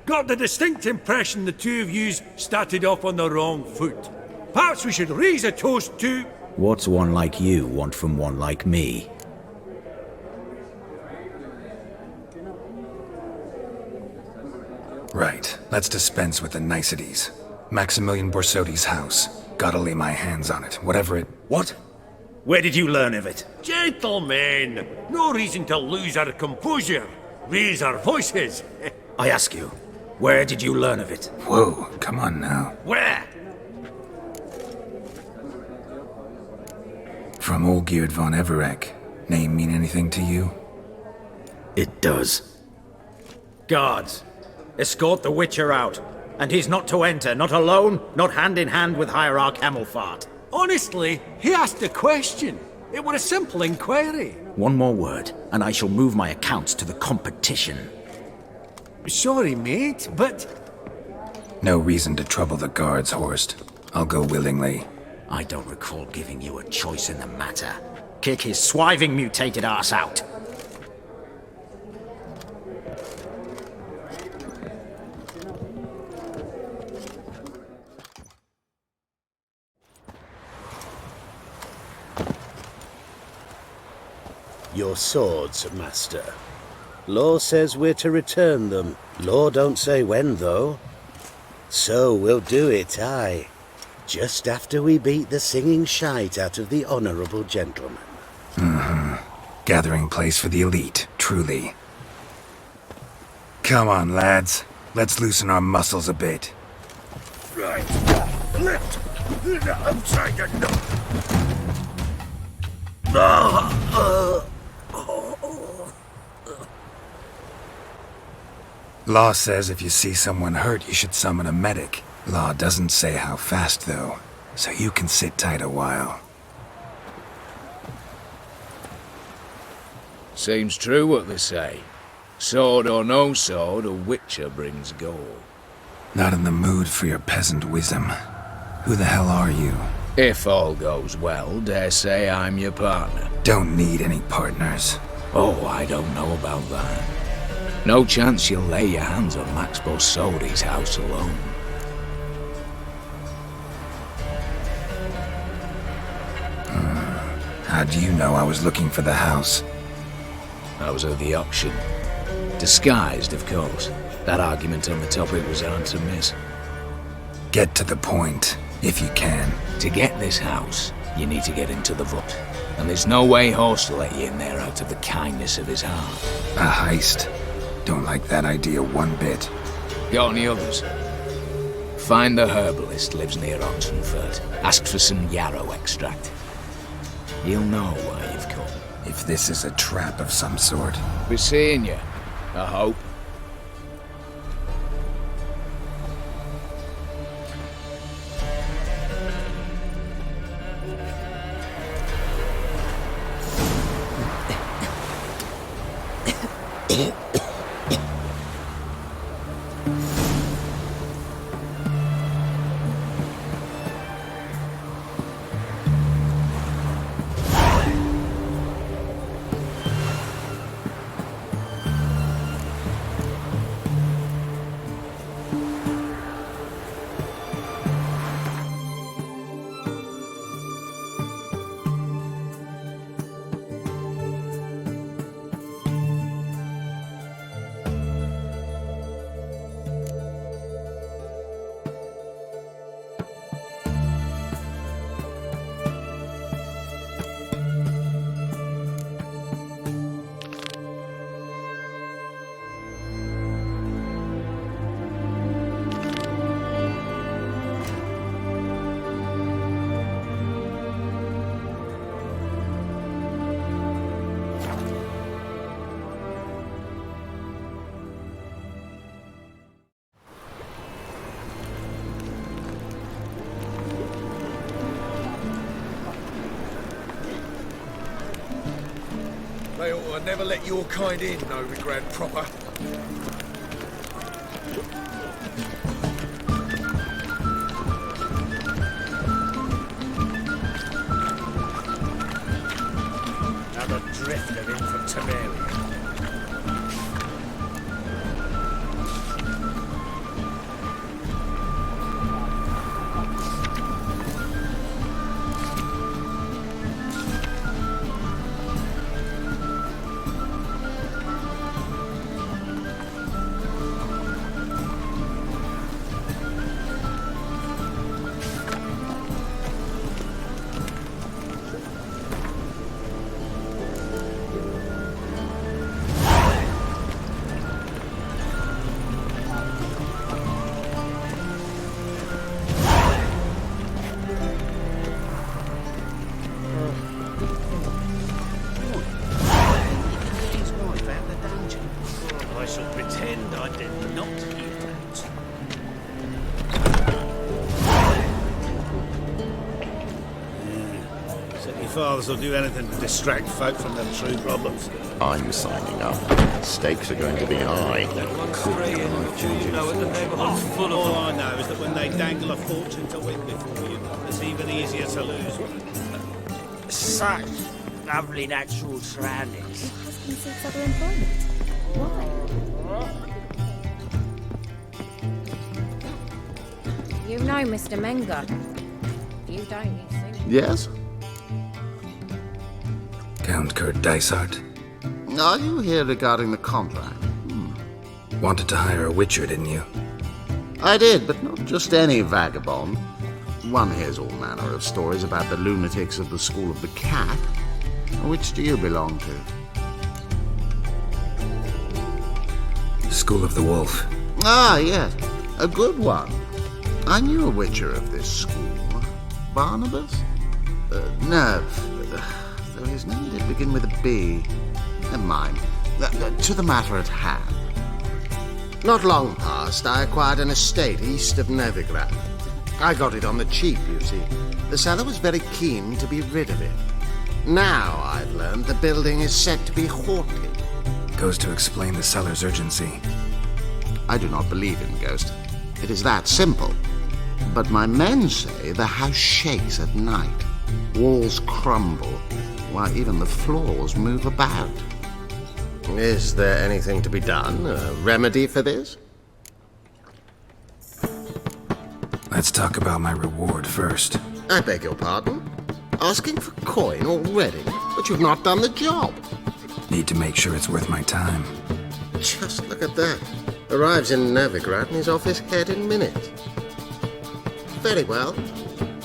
Got the distinct impression the two of yous started off on the wrong foot. Perhaps we should raise a toast to... What's one like you want from one like me? Right, let's dispense with the niceties. Maximilian Borsodi's house. Gotta lay my hands on it, whatever it... What? Where did you learn of it? Gentlemen, no reason to lose our composure. Raise our voices. I ask you, where did you learn of it? Whoa, come on now. Where? From Olgierd von Everek. Name mean anything to you? It does. Guards, escort the Witcher out. And he's not to enter, not alone, not hand in hand with Hierarch Hemelfart. Honestly, he asked a question. It were a simple inquiry. One more word, and I shall move my accounts to the competition. Sorry, mate, but... No reason to trouble the guards, Horst. I'll go willingly. I don't recall giving you a choice in the matter. Kick his swiving mutated ass out. Your swords, master. Law says we're to return them. Law don't say when, though. So we'll do it, aye. Just after we beat the singing shite out of the honourable gentleman. Gathering place for the elite, truly. Come on, lads. Let's loosen our muscles a bit. Right. Lift! Outside the door! Law says if you see someone hurt, you should summon a medic. Law doesn't say how fast, though, so you can sit tight a while. Seems true what they say. Sword or no sword, a Witcher brings gold. Not in the mood for your peasant wisdom. Who the hell are you? If all goes well, dare say I'm your partner. Don't need any partners. Oh, I don't know about that. No chance you'll lay your hands on Max Borsodi's house alone. How do you know I was looking for the house? I was at the auction. Disguised, of course. That argument on the topic was hard to miss. Get to the point, if you can. To get this house, you need to get into the vault. And there's no way Horst will let you in there out of the kindness of his heart. A heist. Don't like that idea one bit. Got any others? Find the herbalist lives near Oxenfurt. Ask for some yarrow extract. He'll know why you've come. If this is a trap of some sort. Be seeing you, I hope. They ought to never let your kind in, no regret proper. Another drifter in from Temeria. I shall pretend I did not hear that. City fathers will do anything to distract folk from their true problems. I'm signing up. Stakes are going to be high. All I know is that when they dangle a fortune to win before you, it's even easier to lose. Such lovely natural surroundings. Husband seeks other employment. Why? You know Mr. Menger. You don't, you think? Yes? Count Kurt Dysart. Are you here regarding the contract? Wanted to hire a witcher, didn't you? I did, but not just any vagabond. One hears all manner of stories about the lunatics of the School of the Cat. Which do you belong to? School of the Wolf. Ah, yes. A good one. I knew a witcher of this school. Barnabas? No. Though his name did begin with a B. Never mind. To the matter at hand. Not long past, I acquired an estate east of Novigrad. I got it on the cheap, you see. The seller was very keen to be rid of it. Now I've learned the building is said to be haunted. Goes to explain the seller's urgency. I do not believe in ghosts. It is that simple. But my men say the house shakes at night. Walls crumble, while even the floors move about. Is there anything to be done? A remedy for this? Let's talk about my reward first. I beg your pardon? Asking for coin already? But you've not done the job. Need to make sure it's worth my time. Just look at that. Arrives in Novigrad and is off his head in minutes. Very well.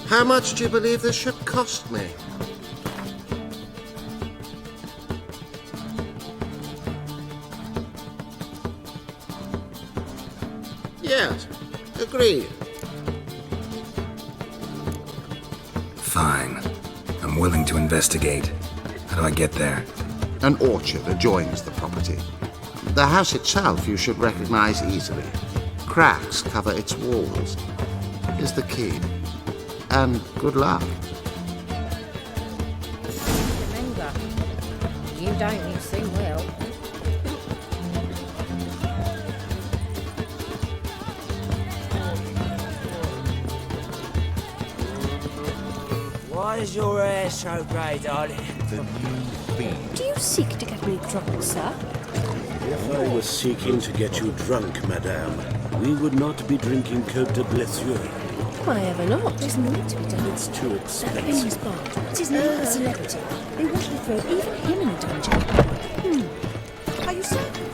How much do you believe this should cost me? Yes, agreed. Fine. I'm willing to investigate. How do I get there? An orchard adjoins the property. The house itself you should recognize easily. Cracks cover its walls. Here's the key. And good luck. Menger. You don't, you soon will. Why is your hair so grey, darling? The new fiend. Do you seek to get me drunk, sir? If I was seeking to get you drunk, madame, we would not be drinking Côte de Blessure. Why ever not? It isn't meant to be done. It's too That famous expensive. bard. What's his name? A celebrity. They want to throw even him in a dungeon. Are you certain?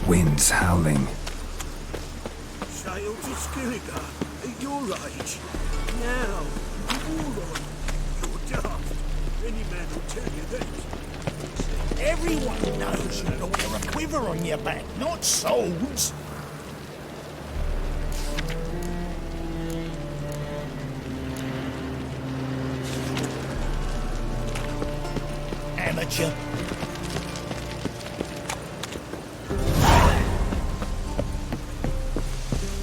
Wind's howling. Child to Skiriga, at your age. Now, you're all right. You're daft. Any man will tell you that. Everyone knows you look for a quiver on your back, not swords. Witcher.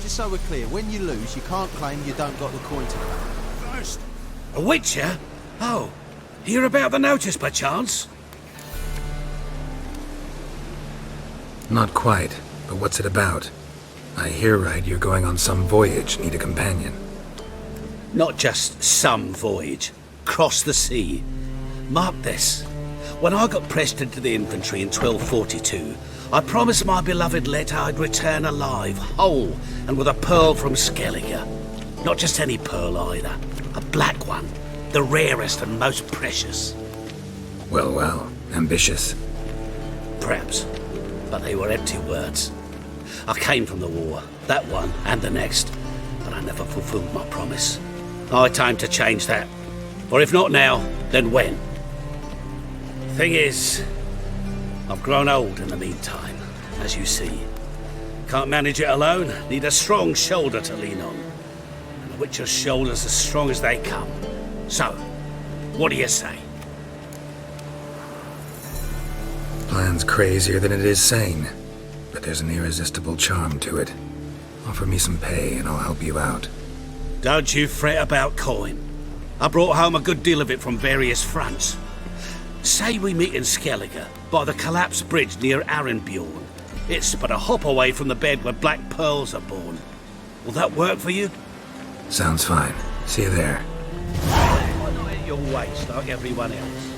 Just so we're clear, when you lose, you can't claim you don't got the coin to claim. First. A Witcher? Oh, hear about the notice, perchance? Not quite, but what's it about? I hear right you're going on some voyage, need a companion. Not just some voyage. Cross the sea. Mark this. When I got pressed into the infantry in 1242, I promised my beloved Let I'd return alive, whole, and with a pearl from Skellige. Not just any pearl either. A black one. The rarest and most precious. Well, ambitious. Perhaps. But they were empty words. I came from the war, that one and the next, but I never fulfilled my promise. High time to change that. Or if not now, then when? Thing is, I've grown old in the meantime, as you see. Can't manage it alone, need a strong shoulder to lean on. And the Witcher's shoulder's as strong as they come. So, what do you say? Plan's crazier than it is sane, but there's an irresistible charm to it. Offer me some pay and I'll help you out. Don't you fret about coin. I brought home a good deal of it from various fronts. Say we meet in Skellige, by the collapsed bridge near Arenbjorn. It's but a hop away from the bed where black pearls are born. Will that work for you? Sounds fine. See you there. Why not at your waist like everyone else?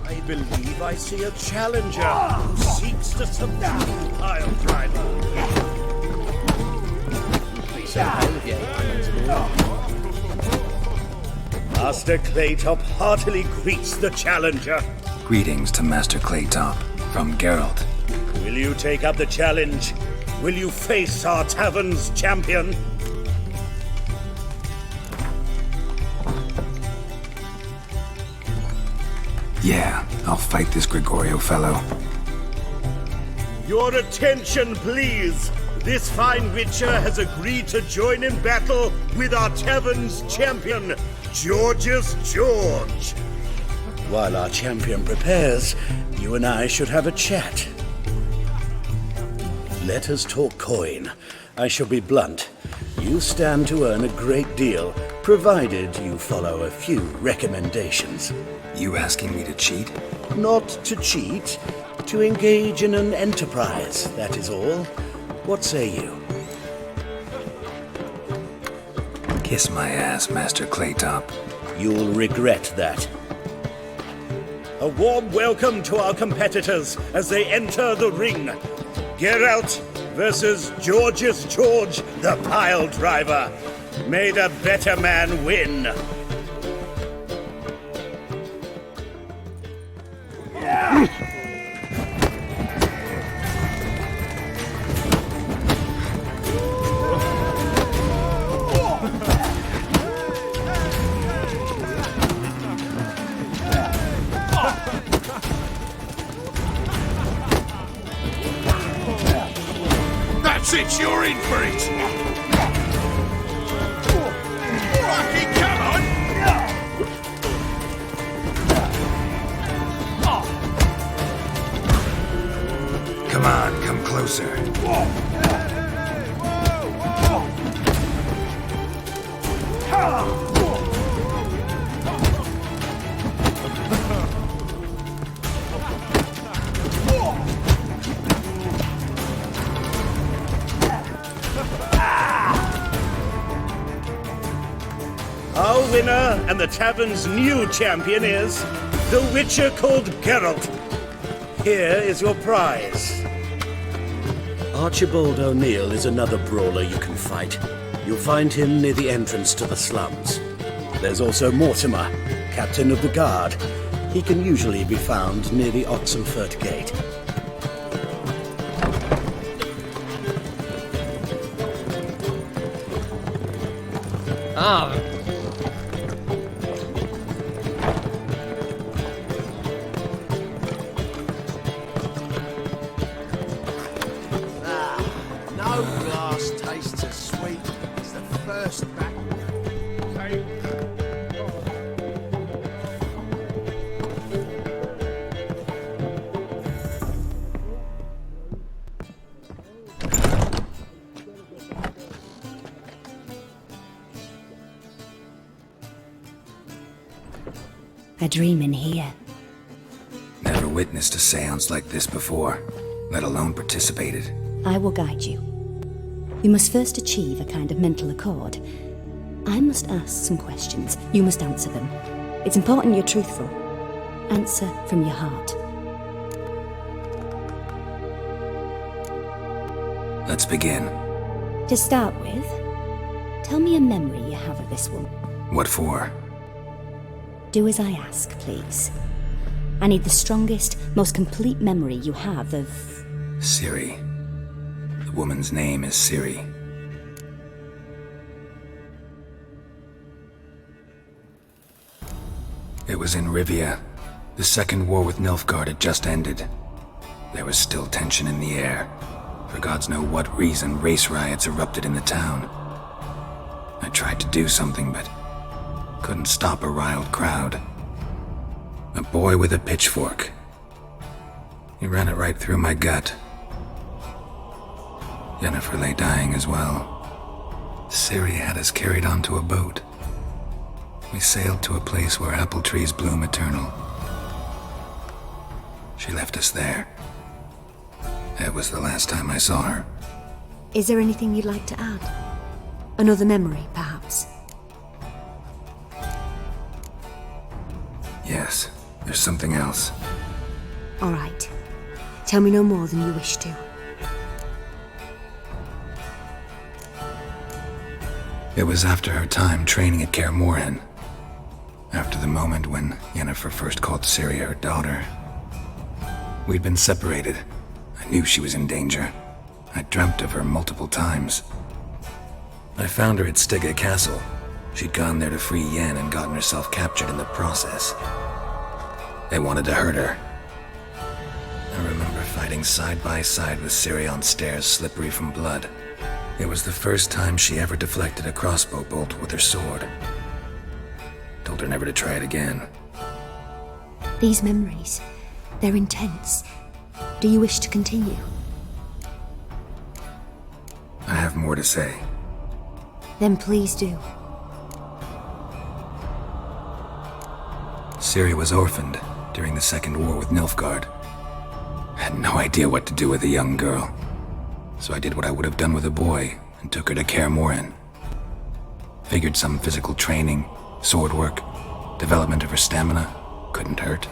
I believe I see a challenger who seeks to subdue the pile driver. Please Master Claytop heartily greets the challenger. Greetings to Master Claytop, from Geralt. Will you take up the challenge? Will you face our tavern's champion? Yeah, I'll fight this Gregorio fellow. Your attention, please. This fine Witcher has agreed to join in battle with our tavern's champion, George's George. While our champion prepares, you and I should have a chat. Let us talk coin. I shall be blunt. You stand to earn a great deal, provided you follow a few recommendations. You asking me to cheat? Not to cheat, to engage in an enterprise, that is all. What say you? Kiss my ass, Master Claytop. You'll regret that. A warm welcome to our competitors as they enter the ring. Geralt versus George's George, the pile driver. May the better man win. That's it, you're in for it! Fucking come on! Come on, come closer. Our winner and the tavern's new champion is the Witcher called Geralt. Here is your prize. Archibald O'Neill is another brawler you can fight. You'll find him near the entrance to the slums. There's also Mortimer, captain of the guard. He can usually be found near the Oxenfurt Gate. No glass tastes as sweet as the first back. A dream in here. Never witnessed a seance like this before, let alone participated. I will guide you. You must first achieve a kind of mental accord. I must ask some questions. You must answer them. It's important you're truthful. Answer from your heart. Let's begin. To start with, tell me a memory you have of this woman. What for? Do as I ask, please. I need the strongest, most complete memory you have of... Ciri. The woman's name is Ciri. It was in Rivia. The second war with Nilfgaard had just ended. There was still tension in the air. For gods know what reason, race riots erupted in the town. I tried to do something, but couldn't stop a riled crowd. A boy with a pitchfork. He ran it right through my gut. Yennefer lay dying as well. Ciri had us carried onto a boat. We sailed to a place where apple trees bloom eternal. She left us there. That was the last time I saw her. Is there anything you'd like to add? Another memory, perhaps? Yes, there's something else. All right. Tell me no more than you wish to. It was after her time training at Kaer Morhen. After the moment when Yennefer first called Ciri her daughter. We'd been separated. I knew she was in danger. I dreamt of her multiple times. I found her at Stygga Castle. She'd gone there to free Yen and gotten herself captured in the process. They wanted to hurt her. I remember fighting side by side with Ciri on stairs slippery from blood. It was the first time she ever deflected a crossbow bolt with her sword. Told her never to try it again. These memories, they're intense. Do you wish to continue? I have more to say. Then please do. Ciri was orphaned during the Second War with Nilfgaard. Had no idea what to do with a young girl. So I did what I would have done with a boy and took her to Kaer Morhen. Figured some physical training, sword work, development of her stamina couldn't hurt.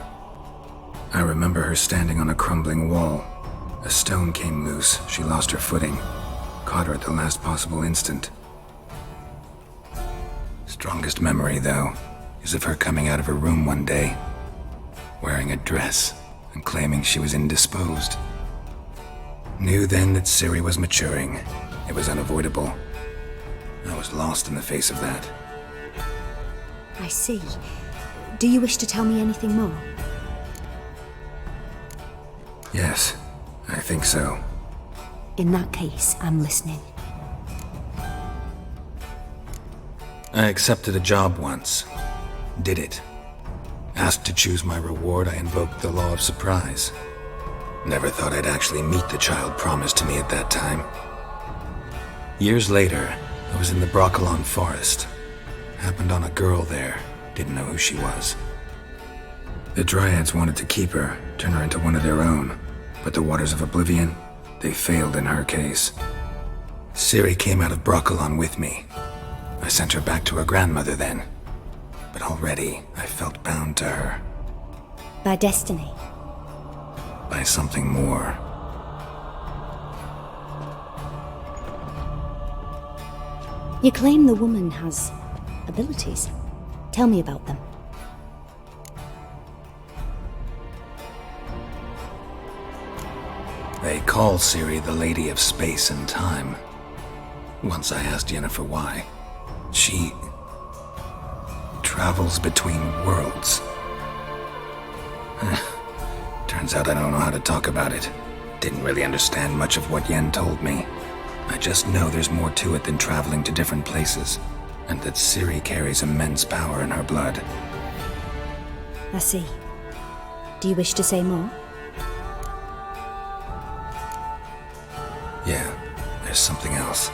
I remember her standing on a crumbling wall. A stone came loose, she lost her footing. Caught her at the last possible instant. Strongest memory, though, is of her coming out of her room one day, wearing a dress and claiming she was indisposed. Knew then that Ciri was maturing. It was unavoidable. I was lost in the face of that. I see. Do you wish to tell me anything more? Yes, I think so. In that case, I'm listening. I accepted a job once. Did it. Asked to choose my reward, I invoked the law of surprise. Never thought I'd actually meet the child promised to me at that time. Years later, I was in the Broccolon forest. Happened on a girl there. Didn't know who she was. The Dryads wanted to keep her, turn her into one of their own. But the Waters of Oblivion, they failed in her case. Ciri came out of Broccolon with me. I sent her back to her grandmother then. But already, I felt bound to her. By destiny? By something more. You claim the woman has abilities. Tell me about them. They call Ciri the Lady of Space and Time. Once I asked Yennefer why. She travels between worlds. Turns out I don't know how to talk about it. Didn't really understand much of what Yen told me. just know there's more to it than traveling to different places, and that Ciri carries immense power in her blood. I see. Do you wish to say more? Yeah, there's something else.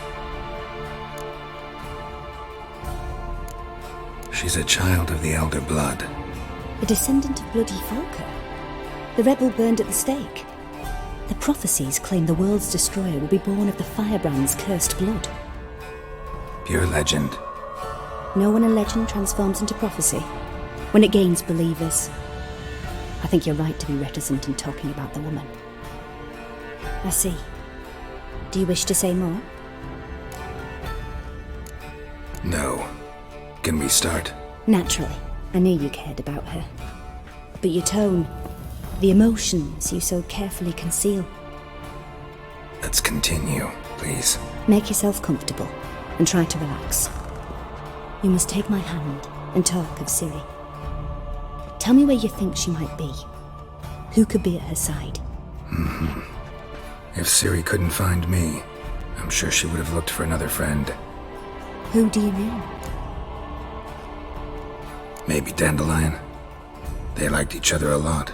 She's a child of the Elder Blood. A descendant of bloody Falker. The rebel burned at the stake. The prophecies claim the world's destroyer will be born of the firebrand's cursed blood. Pure legend. Know when a legend transforms into prophecy? When it gains believers. I think you're right to be reticent in talking about the woman. I see. Do you wish to say more? No. Can we start? Naturally. I knew you cared about her. But your tone, the emotions you so carefully conceal. Let's continue, please. Make yourself comfortable and try to relax. You must take my hand and talk of Ciri. Tell me where you think she might be. Who could be at her side? If Ciri couldn't find me, I'm sure she would have looked for another friend. Who do you mean? Maybe Dandelion. They liked each other a lot.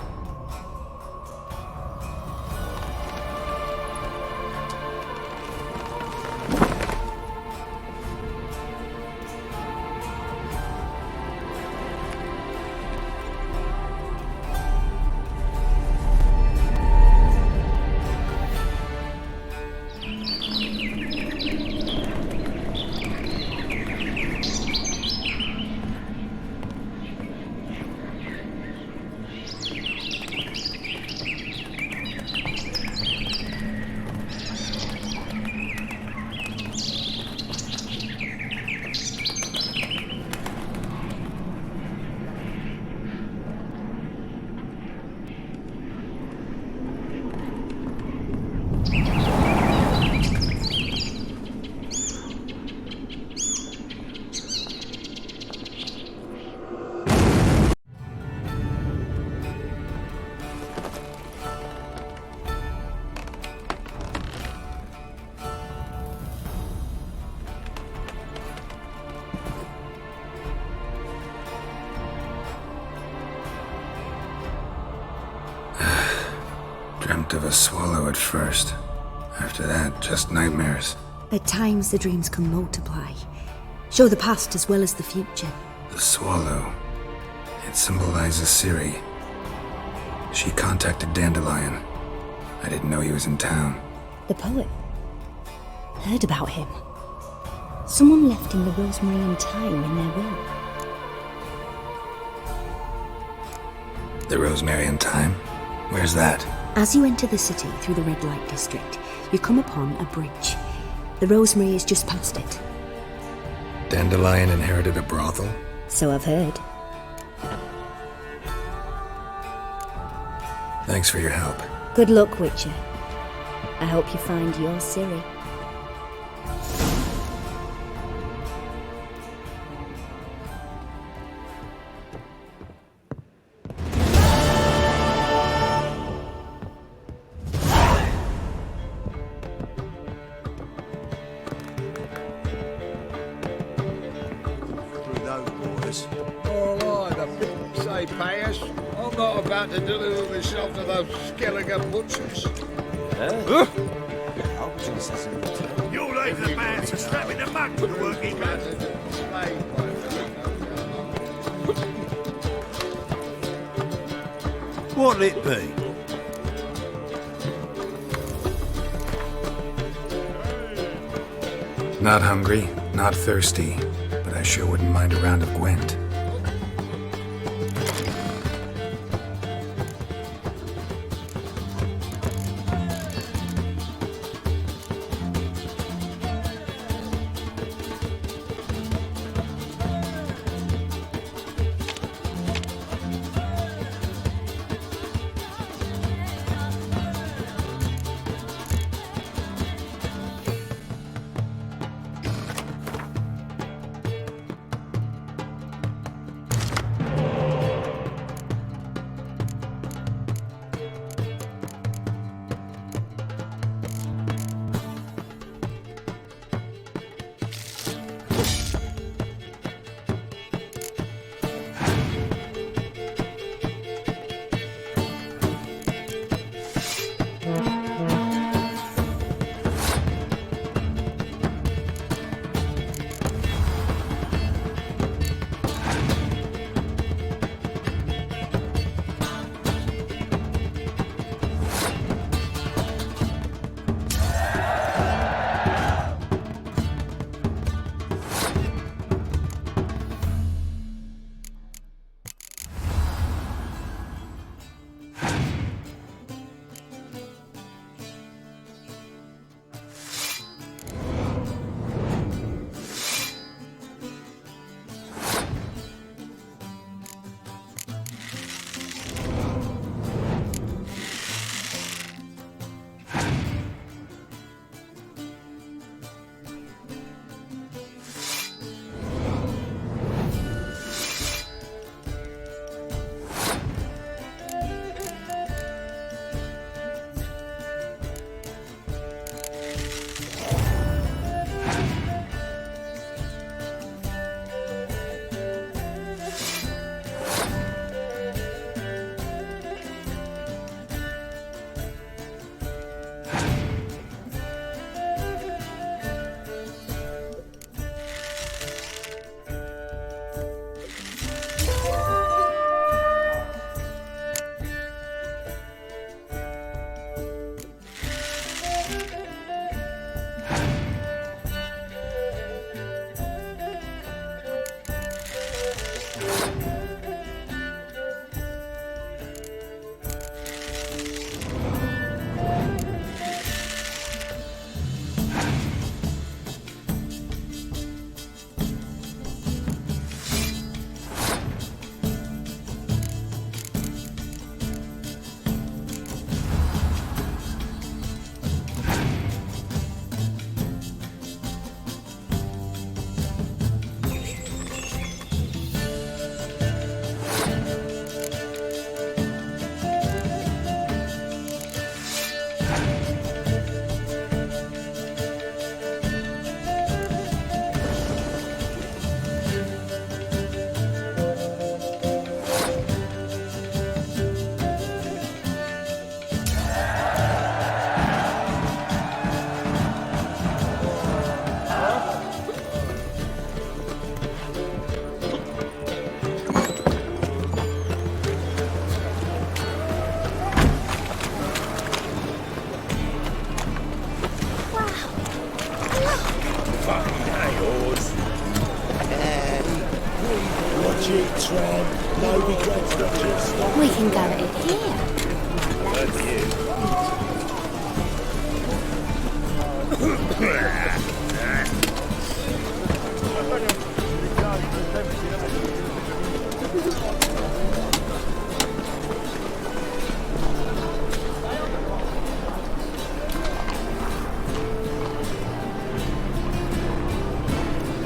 Dreamt of a swallow at first. After that, just nightmares. At times the dreams can multiply. Show the past as well as the future. The swallow. It symbolizes Ciri. She contacted Dandelion. I didn't know he was in town. The poet. Heard about him. Someone left him the rosemary and thyme in their will. The rosemary and thyme? Where's that? As you enter the city through the red light district, you come upon a bridge. The rosemary is just past it. Dandelion inherited a brothel? So I've heard. Thanks for your help. Good luck, Witcher. I hope you find your Ciri. All right, say, Payas, I'm not about to deliver myself to those skeleton butchers. You leave the man to strap in the mud for the working man. What'll it be? Not hungry, not thirsty, but I sure wouldn't mind a round of Gwent. We can go at it here.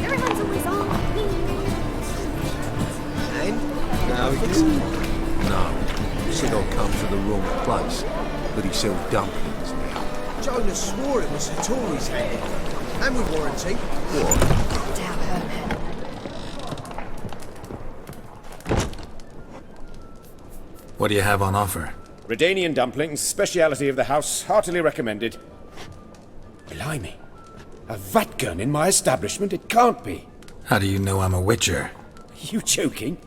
Everyone's always on. Now he doesn't. No, Sigurd come to the wrong place, but he sells dumplings now. Jonas swore it was Hattori's hand. And with warranty. What? Damn her. What do you have on offer? Redanian dumplings, speciality of the house, heartily recommended. Blimey. A vatgun in my establishment? It can't be. How do you know I'm a witcher? You joking?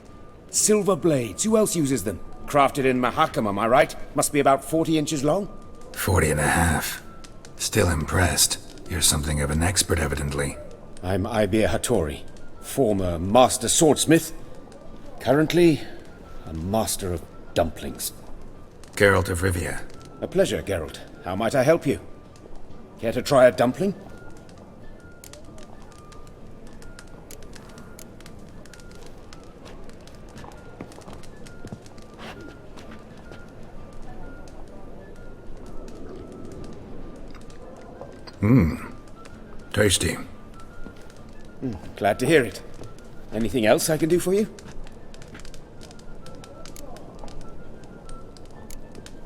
Silver blades, who else uses them? Crafted in Mahakam, am I right? Must be about 40 inches long? 40 and a half. Still impressed. You're something of an expert, evidently. I'm Ibir Hattori, former master swordsmith. Currently, a master of dumplings. Geralt of Rivia. A pleasure, Geralt. How might I help you? Care to try a dumpling? Tasty. Glad to hear it. Anything else I can do for you?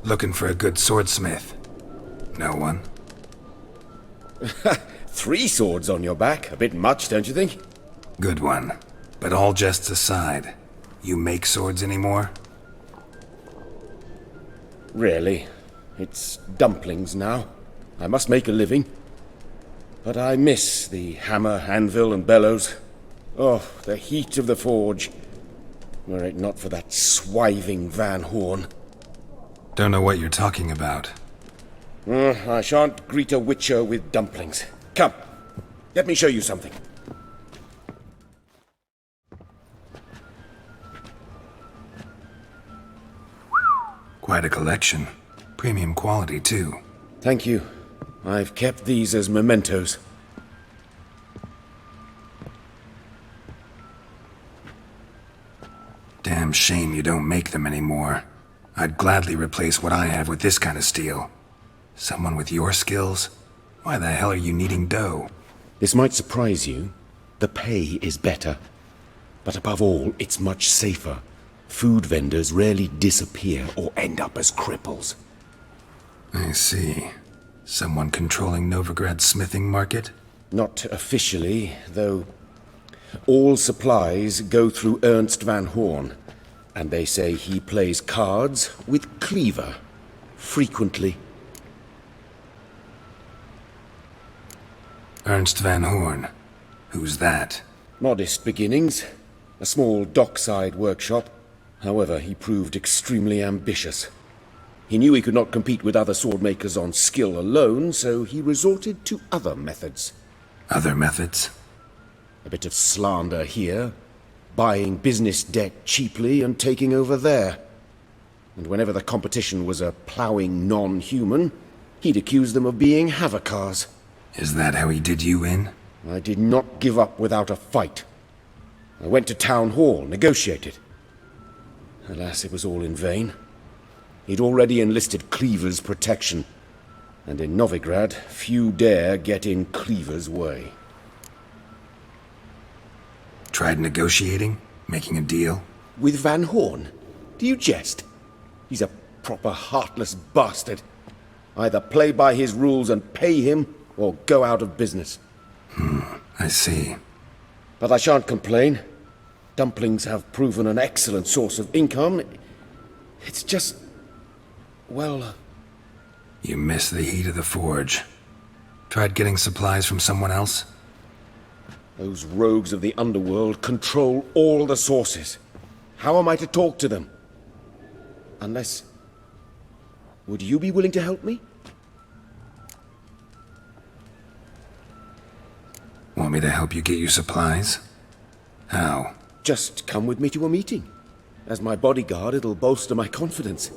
Looking for a good swordsmith. No one? 3 swords on your back. A bit much, don't you think? Good one. But all jests aside, you make swords anymore? Really. It's dumplings now. I must make a living. But I miss the hammer, anvil, and bellows. Oh, the heat of the forge. Were it not for that swiving Van Horn. Don't know what you're talking about. I shan't greet a witcher with dumplings. Come, let me show you something. Quite a collection. Premium quality, too. Thank you. I've kept these as mementos. Damn shame you don't make them anymore. I'd gladly replace what I have with this kind of steel. Someone with your skills? Why the hell are you needing dough? This might surprise you. The pay is better. But above all, it's much safer. Food vendors rarely disappear or end up as cripples. I see. Someone controlling Novigrad's smithing market? Not officially, though. All supplies go through Ernst Van Horn, and they say he plays cards with Cleaver, frequently. Ernst Van Horn. Who's that? Modest beginnings. A small dockside workshop. However, he proved extremely ambitious. He knew he could not compete with other swordmakers on skill alone, so he resorted to other methods. Other methods? A bit of slander here, buying business debt cheaply and taking over there. And whenever the competition was a ploughing non-human, he'd accuse them of being Havakars. Is that how he did you in? I did not give up without a fight. I went to town hall, negotiated. Alas, it was all in vain. He'd already enlisted Cleaver's protection, and in Novigrad, few dare get in Cleaver's way. Tried negotiating? Making a deal? With Van Horn? Do you jest? He's a proper heartless bastard. Either play by his rules and pay him, or go out of business. I see. But I shan't complain. Dumplings have proven an excellent source of income. It's just... well... You miss the heat of the forge. Tried getting supplies from someone else? Those rogues of the underworld control all the sources. How am I to talk to them? Unless... would you be willing to help me? Want me to help you get your supplies? How? Just come with me to a meeting. As my bodyguard, it'll bolster my confidence.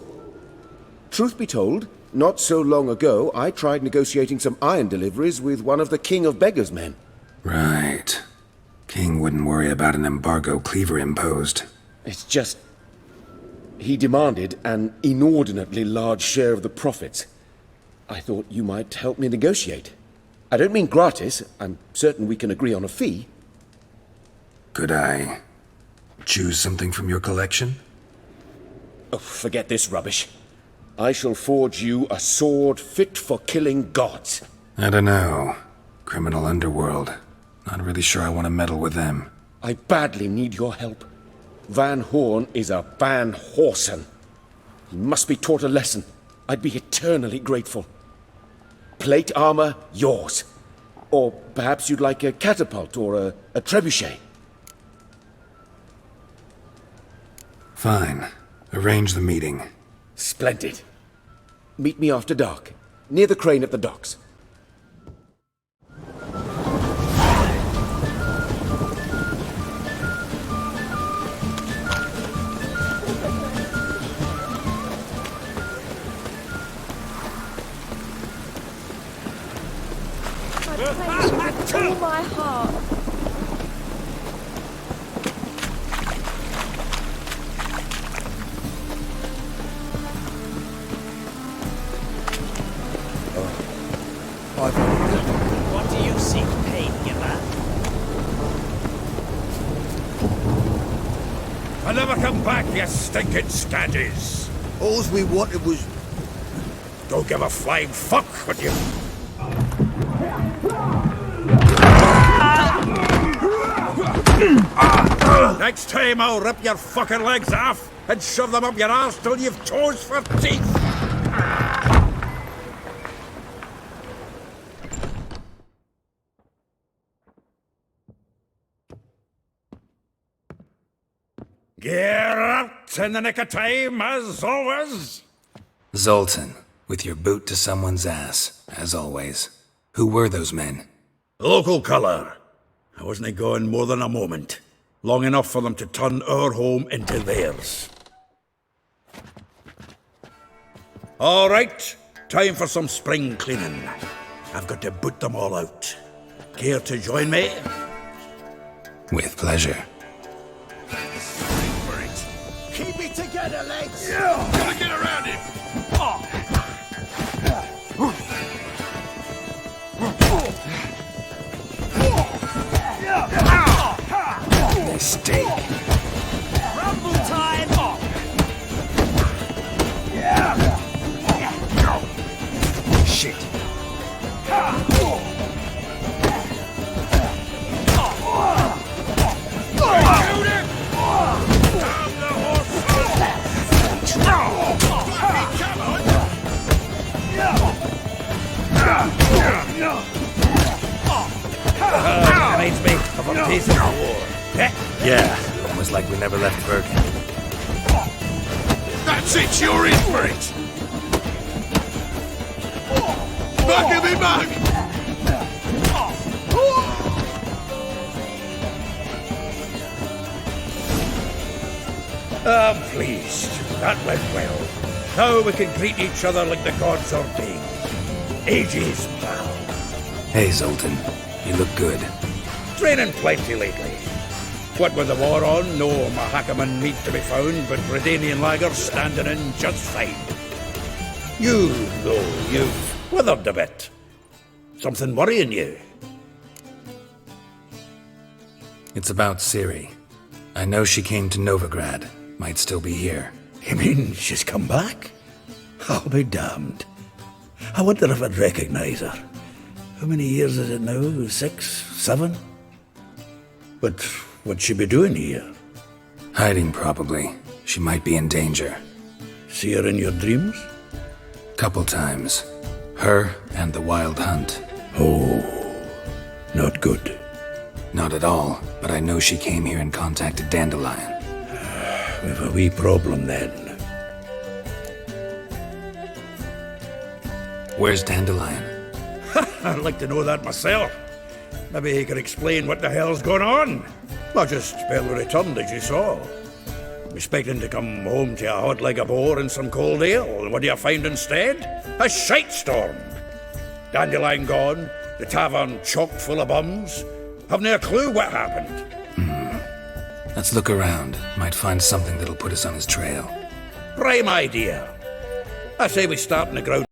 Truth be told, not so long ago, I tried negotiating some iron deliveries with one of the King of Beggars' men. Right. King wouldn't worry about an embargo Cleaver imposed. It's just... he demanded an inordinately large share of the profits. I thought you might help me negotiate. I don't mean gratis. I'm certain we can agree on a fee. Could I choose something from your collection? Oh, forget this rubbish. I shall forge you a sword fit for killing gods. I don't know. Criminal underworld. Not really sure I want to meddle with them. I badly need your help. Van Horn is a Van Horsen. He must be taught a lesson. I'd be eternally grateful. Plate armor, yours. Or perhaps you'd like a catapult or a trebuchet. Fine. Arrange the meeting. Splendid. Meet me after dark, near the crane at the docks. With all my heart. What do you seek pain, giver? I never come back, you stinking scaddies. All we wanted was... Don't give a flying fuck what you... Next time I'll rip your fucking legs off and shove them up your arse till you've toes for teeth. Geralt, in the nick of time, as always. Zoltan, with your boot to someone's ass, as always. Who were those men? Local colour. I wasn't gone more than a moment. Long enough for them to turn our home into theirs. All right, time for some spring cleaning. I've got to boot them all out. Care to join me? With pleasure. Keep it together, lads! Yeah! Gotta get around him! Mistake. Rumble time! Shit. Reminds me of a piece of war. Yeah, almost like we never left Bergen. That's it, you're in for it! Bucket me back! I'm pleased. That went well. Now we can greet each other like the gods ordained. Ages, pal. Hey, Zoltan. You look good. Training plenty lately. What with the war on, no Mahakaman meat to be found, but Redanian lagers standing in just fine. You, though, you've withered a bit. Something worrying you? It's about Ciri. I know she came to Novigrad. Might still be here. You mean she's come back? I'll be damned. I wonder if I'd recognize her. How many years is it now? 6, 7? But what'd she be doing here? Hiding, probably. She might be in danger. See her in your dreams? Couple times. Her and the Wild Hunt. Oh, not good. Not at all, but I know she came here and contacted Dandelion. We've a wee problem then. Where's Dandelion? I'd like to know that myself. Maybe he could explain what the hell's going on. Or just barely returned, as you saw. Expecting to come home to a hod like a boar and some cold ale, and what do you find instead? A shite storm. Dandelion gone, the tavern chock full of bums. Have no clue what happened. Let's look around. Might find something that'll put us on his trail. Prime idea. I say we start in the ground